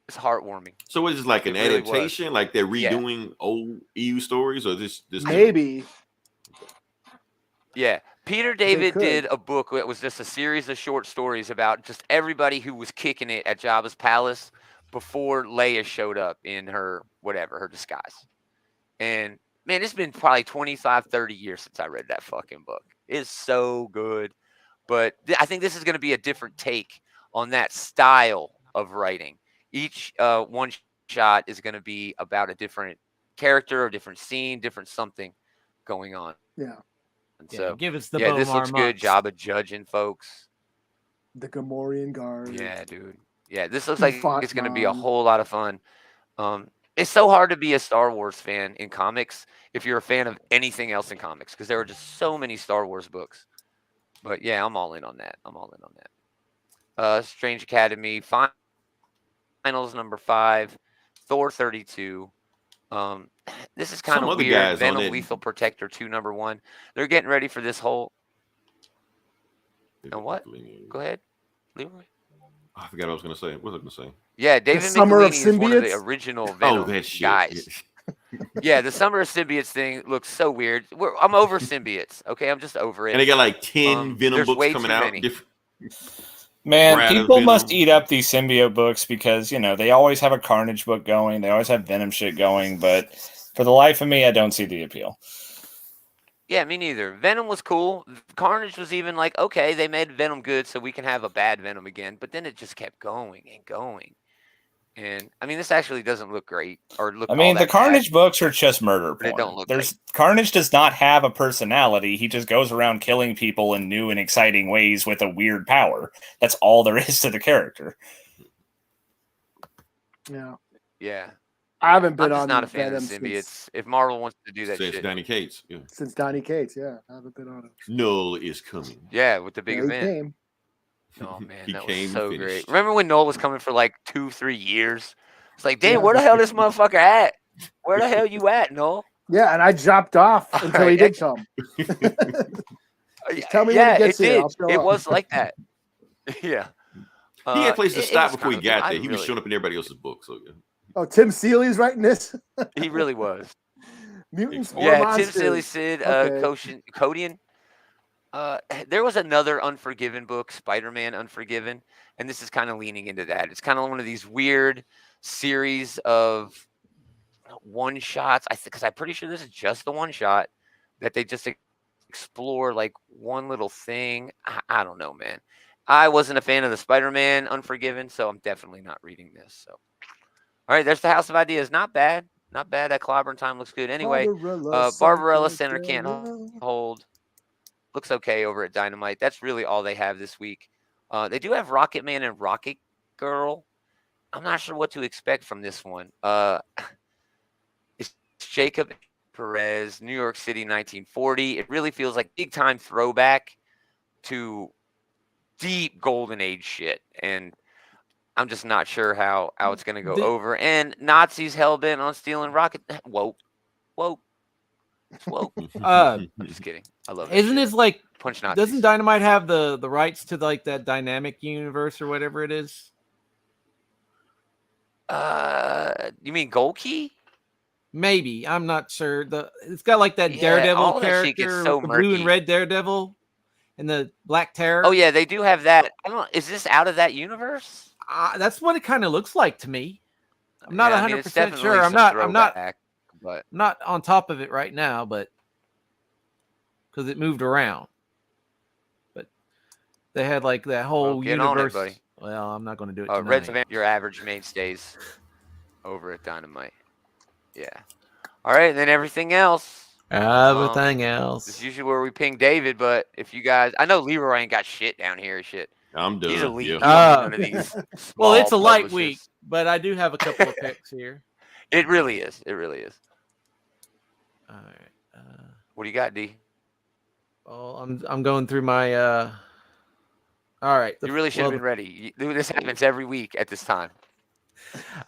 [SPEAKER 1] It's heartwarming.
[SPEAKER 6] So what is this, like an
[SPEAKER 1] It really
[SPEAKER 6] adaptation?
[SPEAKER 1] was.
[SPEAKER 6] Like they're
[SPEAKER 1] Yeah.
[SPEAKER 6] redoing old EU stories, or this
[SPEAKER 5] Maybe.
[SPEAKER 1] Yeah. Peter David did a book that was just a series of short stories about just everybody who was kicking it at Jabba's palace before Leia showed up in her disguise. And man, it's been probably 25, 30 years since I read that fucking book. It's so good. But I think this is going to be a different take on that style of writing. Each one shot is going to be about a different character, a different scene, different something going on.
[SPEAKER 5] Yeah.
[SPEAKER 1] And so,
[SPEAKER 2] give us the
[SPEAKER 1] this looks good. Jabba judging folks.
[SPEAKER 5] The Gamorrean Guard.
[SPEAKER 1] Yeah, dude. Yeah, this looks like it's going to be a
[SPEAKER 5] Mom.
[SPEAKER 1] whole lot of fun. It's so hard to be a Star Wars fan in comics if you're a fan of anything else in comics, because there are just so many Star Wars books. But yeah, I'm all in on that. Strange Academy, Finals number 5, Thor 32. This is kind of weird. Venom Lethal Protector 2 number 1. They're getting ready for this whole. And what? Go ahead, Leroy.
[SPEAKER 6] I forgot what I was going to say. What was I going to say?
[SPEAKER 1] Yeah, David Michelinie is one of the original Venom guys. Yeah, the Summer of Symbiotes thing looks so weird. I'm over symbiotes. Okay, I'm just over it.
[SPEAKER 6] And they got like 10 Venom books coming out.
[SPEAKER 4] Man, people must eat up these symbiote books because, they always have a Carnage book going. They always have Venom shit going. But for the life of me, I don't see the appeal.
[SPEAKER 1] Yeah, me neither. Venom was cool. Carnage was even like, okay, they made Venom good so we can have a bad Venom again. But then it just kept going and going. And I mean, this actually doesn't look great or look.
[SPEAKER 4] The Carnage books are just murder porn.
[SPEAKER 1] They don't look great.
[SPEAKER 4] Carnage does not have a personality. He just goes around killing people in new and exciting ways with a weird power. That's all there is to the character.
[SPEAKER 5] Yeah.
[SPEAKER 1] Yeah.
[SPEAKER 5] I haven't been
[SPEAKER 1] I'm just
[SPEAKER 5] on
[SPEAKER 1] not a fan
[SPEAKER 5] Venom
[SPEAKER 1] of symbiotes. If Marvel wants to do that
[SPEAKER 6] since
[SPEAKER 1] shit.
[SPEAKER 6] Donny Cates. Yeah.
[SPEAKER 5] Since Donny Cates, yeah. I haven't been on it.
[SPEAKER 6] Null is coming.
[SPEAKER 1] Yeah, with the big event.
[SPEAKER 5] He came.
[SPEAKER 1] Oh man,
[SPEAKER 6] He
[SPEAKER 1] that
[SPEAKER 6] came
[SPEAKER 1] was so
[SPEAKER 6] finished.
[SPEAKER 1] great. Remember when Noel was coming for like 2-3 years? It's like, damn, where the hell this motherfucker at? Where the hell you at, Noel?
[SPEAKER 5] Yeah, and I dropped off until he did come. Tell me when he gets here.
[SPEAKER 1] It was like that. Yeah.
[SPEAKER 6] He had places to stop before he got there.
[SPEAKER 1] I
[SPEAKER 6] He was showing up in everybody else's book. So yeah.
[SPEAKER 5] Oh, Tim Seeley's writing this?
[SPEAKER 1] He really was.
[SPEAKER 5] Mutants or
[SPEAKER 1] Yeah,
[SPEAKER 5] monsters?
[SPEAKER 1] Tim Seeley, Sid, Codian. There was another Unforgiven book, Spider-Man Unforgiven, and this is kind of leaning into that. It's kind of one of these weird series of one-shots. Because I'm pretty sure this is just the one-shot that they just explore like one little thing. I don't know, man. I wasn't a fan of the Spider-Man Unforgiven, so I'm definitely not reading this. So, all right, there's the House of Ideas. Not bad. Not bad. That Clobbering Time looks good. Anyway, Barbarella Center can't hold. Looks okay over at Dynamite. That's really all they have this week. They do have Rocket Man and Rocket Girl. I'm not sure what to expect from this one. It's Jacob Perez, New York City, 1940. It really feels like big time throwback to deep golden age shit. And I'm just not sure how it's going to go over. And Nazis hell-bent on stealing rocket. Whoa. It's woke. I'm just kidding. I love it.
[SPEAKER 2] Isn't it like
[SPEAKER 1] Punch Nazis.
[SPEAKER 2] Doesn't Dynamite have the rights to like that dynamic universe or whatever it is?
[SPEAKER 1] You mean Golkey?
[SPEAKER 2] Maybe. I'm not sure. It's got like that Daredevil character,
[SPEAKER 1] so
[SPEAKER 2] with the blue and red Daredevil and the Black Terror.
[SPEAKER 1] Oh yeah, they do have that. I don't know. Is this out of that universe?
[SPEAKER 2] That's what it kind of looks like to me. I'm not 100% sure. I'm not on top of it right now, but because it moved around. But they had like that whole universe.
[SPEAKER 1] On it, buddy.
[SPEAKER 2] Well, I'm not going to do it tonight.
[SPEAKER 1] Red Savannah, your average mainstays over at Dynamite. Yeah. All right, and then everything else.
[SPEAKER 2] Everything
[SPEAKER 1] This
[SPEAKER 2] else.
[SPEAKER 1] is usually where we ping David, but if you guys, I know Leroy ain't got shit down here. Shit,
[SPEAKER 6] I'm done.
[SPEAKER 1] he's elite.
[SPEAKER 6] Yeah.
[SPEAKER 1] He don't do none of these.
[SPEAKER 2] Well, it's a
[SPEAKER 1] small
[SPEAKER 2] light
[SPEAKER 1] publishers.
[SPEAKER 2] week, but I do have a couple of picks here.
[SPEAKER 1] It really is. It really is.
[SPEAKER 2] All right.
[SPEAKER 1] What do you got, D?
[SPEAKER 2] Well, I'm going through my. All right.
[SPEAKER 1] You really should have been ready. This happens every week at this time.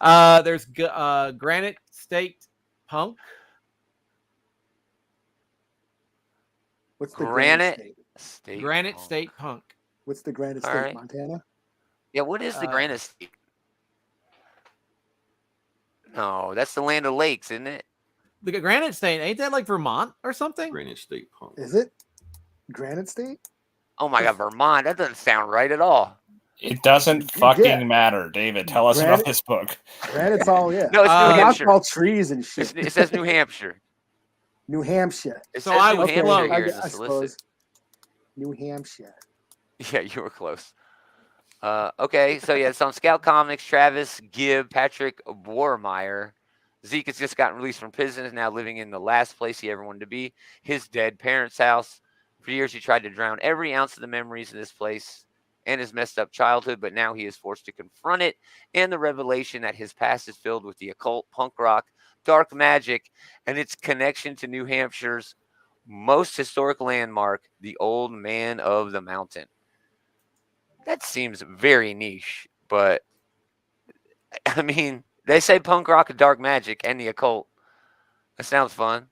[SPEAKER 2] There's Granite State Punk.
[SPEAKER 5] What's the
[SPEAKER 1] Granite State?
[SPEAKER 2] Granite
[SPEAKER 1] Punk.
[SPEAKER 2] State Punk.
[SPEAKER 5] What's the Granite
[SPEAKER 1] All
[SPEAKER 5] State,
[SPEAKER 1] right.
[SPEAKER 5] Montana?
[SPEAKER 1] Yeah, what is the Granite State? No, that's the land of lakes, isn't it?
[SPEAKER 2] The Granite State, ain't that like Vermont or something?
[SPEAKER 6] Granite State Punk.
[SPEAKER 5] Is it Granite State?
[SPEAKER 1] Oh my God, Vermont. That doesn't sound right at all.
[SPEAKER 4] It doesn't fucking matter, David. Tell us about this book.
[SPEAKER 5] Granite's all
[SPEAKER 1] No, it's New
[SPEAKER 5] Vermont's
[SPEAKER 1] Hampshire.
[SPEAKER 5] all trees and shit.
[SPEAKER 1] It says New Hampshire.
[SPEAKER 5] New Hampshire.
[SPEAKER 1] It
[SPEAKER 2] So
[SPEAKER 1] says
[SPEAKER 2] I
[SPEAKER 1] New
[SPEAKER 2] was
[SPEAKER 1] Hampshire
[SPEAKER 2] close.
[SPEAKER 1] here as a
[SPEAKER 5] I
[SPEAKER 1] solicit.
[SPEAKER 5] suppose. New Hampshire.
[SPEAKER 1] Yeah, you were close. Okay, so yeah, it's on Scout Comics. Travis Gibb, Patrick Bormeyer. Zeke has just gotten released from prison, is now living in the last place he ever wanted to be, his dead parents' house. For years, he tried to drown every ounce of the memories of this place and his messed up childhood, but now he is forced to confront it and the revelation that his past is filled with the occult, punk rock, dark magic, and its connection to New Hampshire's most historic landmark, the Old Man of the Mountain. That seems very niche, but I mean, they say punk rock and dark magic and the occult. That sounds fun.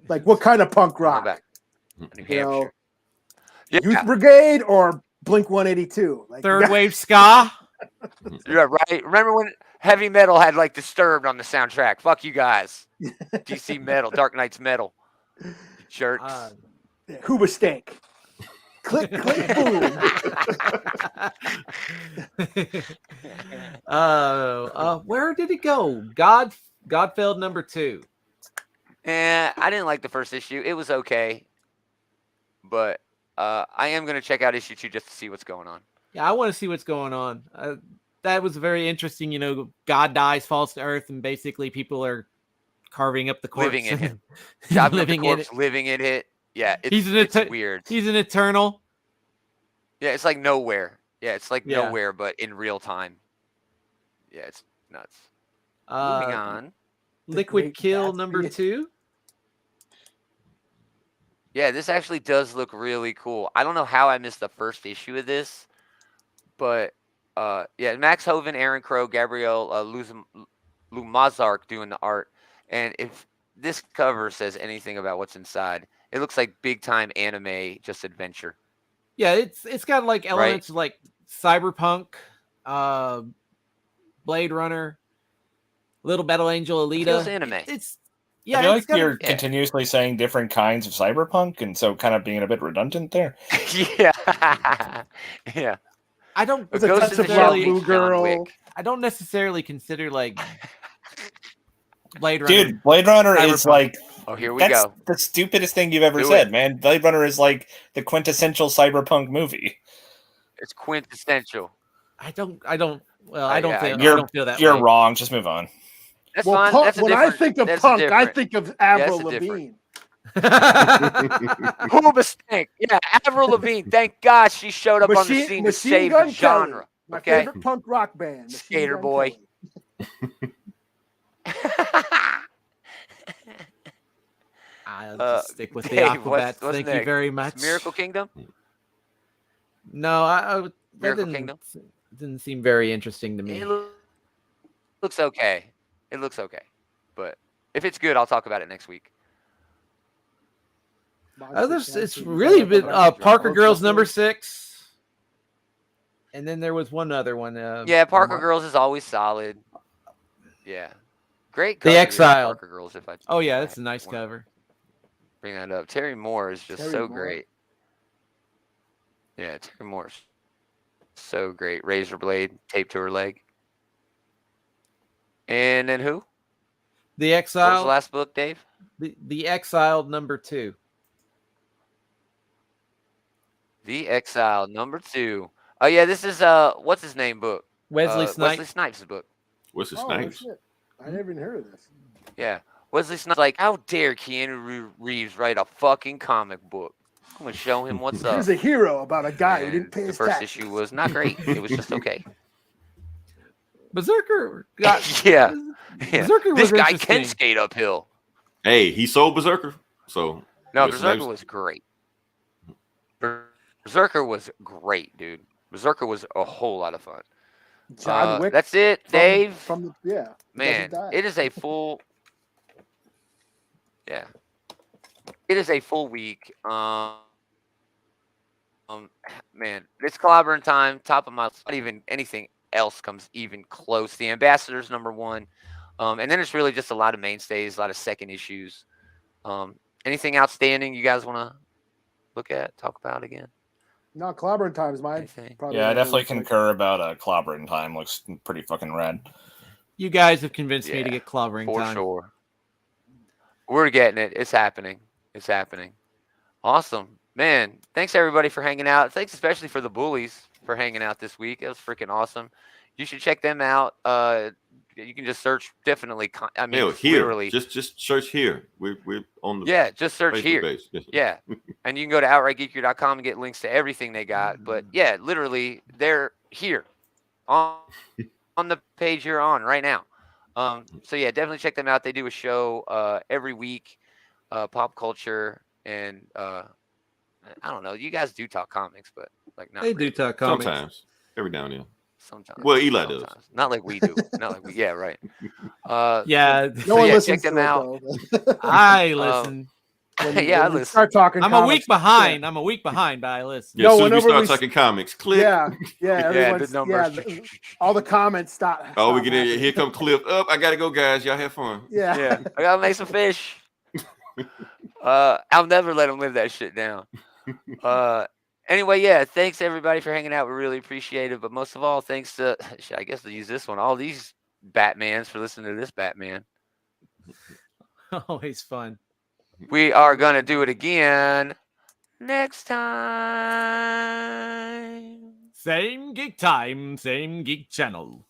[SPEAKER 5] Like what kind of punk
[SPEAKER 1] Go
[SPEAKER 5] rock?
[SPEAKER 1] back. New
[SPEAKER 5] You know,
[SPEAKER 1] Hampshire. Yeah,
[SPEAKER 5] Youth Brigade or Blink 182? Like
[SPEAKER 2] Third wave ska.
[SPEAKER 1] you're right. Remember when heavy metal had like Disturbed on the soundtrack? Fuck you guys. DC Metal, Dark Knight's Metal. You jerks.
[SPEAKER 5] Hooba Stank. Click, click, boom.
[SPEAKER 2] Where did it go? Godfeld #2.
[SPEAKER 1] I didn't like the first issue. It was okay. But I am going to check out issue 2 just to see what's going on.
[SPEAKER 2] Yeah, I want to see what's going on. That was very interesting. You know, God dies, falls to earth, and basically people are carving up the corpse.
[SPEAKER 1] Living in him. Chopping up the
[SPEAKER 2] Living in
[SPEAKER 1] corpse,
[SPEAKER 2] it.
[SPEAKER 1] living in it. Yeah,
[SPEAKER 2] He's
[SPEAKER 1] it's weird.
[SPEAKER 2] He's an eternal.
[SPEAKER 1] Yeah, it's like nowhere. Yeah, it's like
[SPEAKER 2] Yeah.
[SPEAKER 1] nowhere, but in real time. Yeah, it's nuts. Moving on.
[SPEAKER 2] Liquid
[SPEAKER 5] Great
[SPEAKER 2] Kill
[SPEAKER 5] Gatsby.
[SPEAKER 2] #2.
[SPEAKER 1] Yeah, this actually does look really cool. I don't know how I missed the first issue of this, but yeah, Max Hoven, Aaron Crow, Gabrielle Lumazark doing the art. And if this cover says anything about what's inside, it looks like big time anime, just adventure.
[SPEAKER 2] Yeah, it's got like elements like cyberpunk, Blade Runner, Little Battle Angel, Alita.
[SPEAKER 1] Feels anime.
[SPEAKER 2] It's
[SPEAKER 4] I feel like
[SPEAKER 2] got
[SPEAKER 4] you're continuously saying different kinds of cyberpunk, and so kind of being a bit redundant there.
[SPEAKER 1] Yeah. Yeah.
[SPEAKER 2] I don't
[SPEAKER 5] It's a
[SPEAKER 1] Ghost
[SPEAKER 5] touch
[SPEAKER 1] in the
[SPEAKER 5] of
[SPEAKER 1] Shell,
[SPEAKER 5] Blue
[SPEAKER 1] John
[SPEAKER 5] Girl.
[SPEAKER 1] Wick.
[SPEAKER 2] I don't necessarily consider like Blade Runner.
[SPEAKER 4] Dude, Blade Runner is
[SPEAKER 2] Cyberpunk.
[SPEAKER 4] like
[SPEAKER 1] Oh, here we
[SPEAKER 4] that's
[SPEAKER 1] go.
[SPEAKER 4] the stupidest thing you've ever
[SPEAKER 1] Do
[SPEAKER 4] said,
[SPEAKER 1] it.
[SPEAKER 4] man. Blade Runner is like the quintessential cyberpunk movie.
[SPEAKER 1] It's quintessential.
[SPEAKER 2] I don't well,
[SPEAKER 1] yeah,
[SPEAKER 2] I don't
[SPEAKER 4] You're
[SPEAKER 2] feel that
[SPEAKER 4] You're
[SPEAKER 2] way.
[SPEAKER 4] wrong. Just move on.
[SPEAKER 1] That's
[SPEAKER 5] Well,
[SPEAKER 1] fine.
[SPEAKER 5] punk,
[SPEAKER 1] That's a
[SPEAKER 5] when I
[SPEAKER 1] different-
[SPEAKER 5] think of
[SPEAKER 1] that's
[SPEAKER 5] punk, I
[SPEAKER 1] different.
[SPEAKER 5] think of
[SPEAKER 1] that's
[SPEAKER 5] Avril
[SPEAKER 1] a different-
[SPEAKER 5] Lavigne.
[SPEAKER 1] Hooba Stank. Yeah, Avril Lavigne. Thank God she showed up on the scene to save the genre.
[SPEAKER 5] Kelly, my
[SPEAKER 1] Okay.
[SPEAKER 5] favorite punk rock band. Machine
[SPEAKER 1] Skater
[SPEAKER 5] Gun
[SPEAKER 1] Boy.
[SPEAKER 5] Kelly.
[SPEAKER 2] I'll just stick with the
[SPEAKER 1] Dave,
[SPEAKER 2] Aquabats.
[SPEAKER 1] what's
[SPEAKER 2] Thank you
[SPEAKER 1] next?
[SPEAKER 2] very much.
[SPEAKER 1] Miracle Kingdom?
[SPEAKER 2] No, that
[SPEAKER 1] Miracle
[SPEAKER 2] didn't,
[SPEAKER 1] Kingdom?
[SPEAKER 2] didn't seem very interesting to me.
[SPEAKER 1] It looks okay. It looks okay. But if it's good, I'll talk about it next week.
[SPEAKER 2] It's really been Parker Girls #6, and then there was one other one.
[SPEAKER 1] Yeah, Parker Girls is always solid. Yeah. Great
[SPEAKER 2] The
[SPEAKER 1] cover here,
[SPEAKER 2] Exile.
[SPEAKER 1] Parker Girls. If I
[SPEAKER 2] Oh yeah, that's a nice
[SPEAKER 1] wanna
[SPEAKER 2] cover.
[SPEAKER 1] Bring that up. Terry Moore is just
[SPEAKER 5] Terry
[SPEAKER 1] so
[SPEAKER 5] Moore.
[SPEAKER 1] great. Yeah, Terry Moore's so great. Razor blade taped to her leg. And then who?
[SPEAKER 2] The
[SPEAKER 1] What was
[SPEAKER 2] Exile.
[SPEAKER 1] the last book, Dave?
[SPEAKER 2] The Exiled #2.
[SPEAKER 1] The Exile #2. Oh yeah, this is what's his name book?
[SPEAKER 2] Wesley Snipes.
[SPEAKER 1] Wesley Snipes' book.
[SPEAKER 6] What's his
[SPEAKER 5] Oh,
[SPEAKER 6] name?
[SPEAKER 5] shit. I never even heard of this.
[SPEAKER 1] Yeah. Wesley Snipes like, how dare Keanu Reeves write a fucking comic book? I'm gonna show him what's up.
[SPEAKER 5] He's a hero about a guy who
[SPEAKER 1] And
[SPEAKER 5] didn't pay
[SPEAKER 1] the
[SPEAKER 5] his
[SPEAKER 1] first
[SPEAKER 5] taxes.
[SPEAKER 1] issue was not great. It was just okay.
[SPEAKER 2] Berserker got
[SPEAKER 1] yeah.
[SPEAKER 2] Berserker
[SPEAKER 1] This
[SPEAKER 2] was
[SPEAKER 1] guy can
[SPEAKER 2] interesting.
[SPEAKER 1] skate uphill.
[SPEAKER 6] Hey, he sold Berserker. So
[SPEAKER 1] No,
[SPEAKER 6] Wesley
[SPEAKER 1] Berserker
[SPEAKER 6] Snipes-
[SPEAKER 1] was great. Berserker was great, dude. Berserker was a whole lot of fun.
[SPEAKER 5] John Wick.
[SPEAKER 1] That's it, Dave.
[SPEAKER 5] From the he doesn't
[SPEAKER 1] Man,
[SPEAKER 5] die.
[SPEAKER 1] it is a full. Yeah, it is a full week. Man, it's clobbering time. Top of my list. Not even anything else comes even close. The Ambassador's #1, and then it's really just a lot of mainstays, a lot of second issues. Anything outstanding you guys want to look at, talk about again?
[SPEAKER 5] No, Clobbering Time is mine.
[SPEAKER 1] Anything?
[SPEAKER 5] Probably
[SPEAKER 4] Yeah, I
[SPEAKER 5] one of the
[SPEAKER 4] definitely
[SPEAKER 5] ones, like-
[SPEAKER 4] concur about Clobbering Time. Looks pretty fucking rad.
[SPEAKER 2] You guys have convinced me to
[SPEAKER 1] Yeah,
[SPEAKER 2] get clobbering
[SPEAKER 1] For
[SPEAKER 2] time.
[SPEAKER 1] sure. We're getting it. It's happening. It's happening. Awesome. Man, thanks everybody for hanging out. Thanks especially for the bullies for hanging out this week. It was freaking awesome. You should check them out. You can just search definitely. I mean,
[SPEAKER 6] Hell, here.
[SPEAKER 1] literally.
[SPEAKER 6] Just search here. We're on the
[SPEAKER 1] Yeah, just search
[SPEAKER 6] Facebook
[SPEAKER 1] here.
[SPEAKER 6] page. Yes.
[SPEAKER 1] Yeah. And you can go to outrightgeekery.com and get links to everything they got. But yeah, literally, they're here on the page you're on right now. So yeah, definitely check them out. They do a show every week, pop culture, and I don't know. You guys do talk comics, but like not
[SPEAKER 2] They
[SPEAKER 1] really.
[SPEAKER 2] do talk comics.
[SPEAKER 6] Sometimes. Every now and then.
[SPEAKER 1] Sometimes.
[SPEAKER 6] Well, Eli does.
[SPEAKER 1] Sometimes. Not like we do. Not like we. Yeah, right.
[SPEAKER 2] Yeah,
[SPEAKER 5] No
[SPEAKER 1] So
[SPEAKER 5] one
[SPEAKER 1] yeah,
[SPEAKER 5] listens
[SPEAKER 1] check them
[SPEAKER 5] to it,
[SPEAKER 1] out.
[SPEAKER 5] though.
[SPEAKER 2] I listen.
[SPEAKER 1] Yeah, I
[SPEAKER 5] when we
[SPEAKER 1] listen.
[SPEAKER 5] Start talking.
[SPEAKER 2] I'm a
[SPEAKER 5] comics,
[SPEAKER 2] week behind. I'm a week behind, but I listen.
[SPEAKER 6] Yeah,
[SPEAKER 5] No,
[SPEAKER 6] as soon as we
[SPEAKER 5] whenever
[SPEAKER 6] start
[SPEAKER 5] we-
[SPEAKER 6] talking comics, click.
[SPEAKER 5] Yeah, yeah.
[SPEAKER 1] Yeah,
[SPEAKER 5] Everyone's,
[SPEAKER 1] the numbers.
[SPEAKER 5] all the comments stop.
[SPEAKER 6] Oh, we
[SPEAKER 5] stop
[SPEAKER 6] get in.
[SPEAKER 5] happening.
[SPEAKER 6] Here come Cliff. Up. I gotta go, guys. Y'all have fun.
[SPEAKER 5] Yeah.
[SPEAKER 1] Yeah, I gotta make some fish. I'll never let them live that shit down. Anyway, yeah, thanks everybody for hanging out. We really appreciate it. But most of all, thanks to, I guess to use this one, all these Batmans for listening to this Batman.
[SPEAKER 2] Always fun.
[SPEAKER 1] We are gonna do it again next time.
[SPEAKER 2] Same geek time, same geek channel.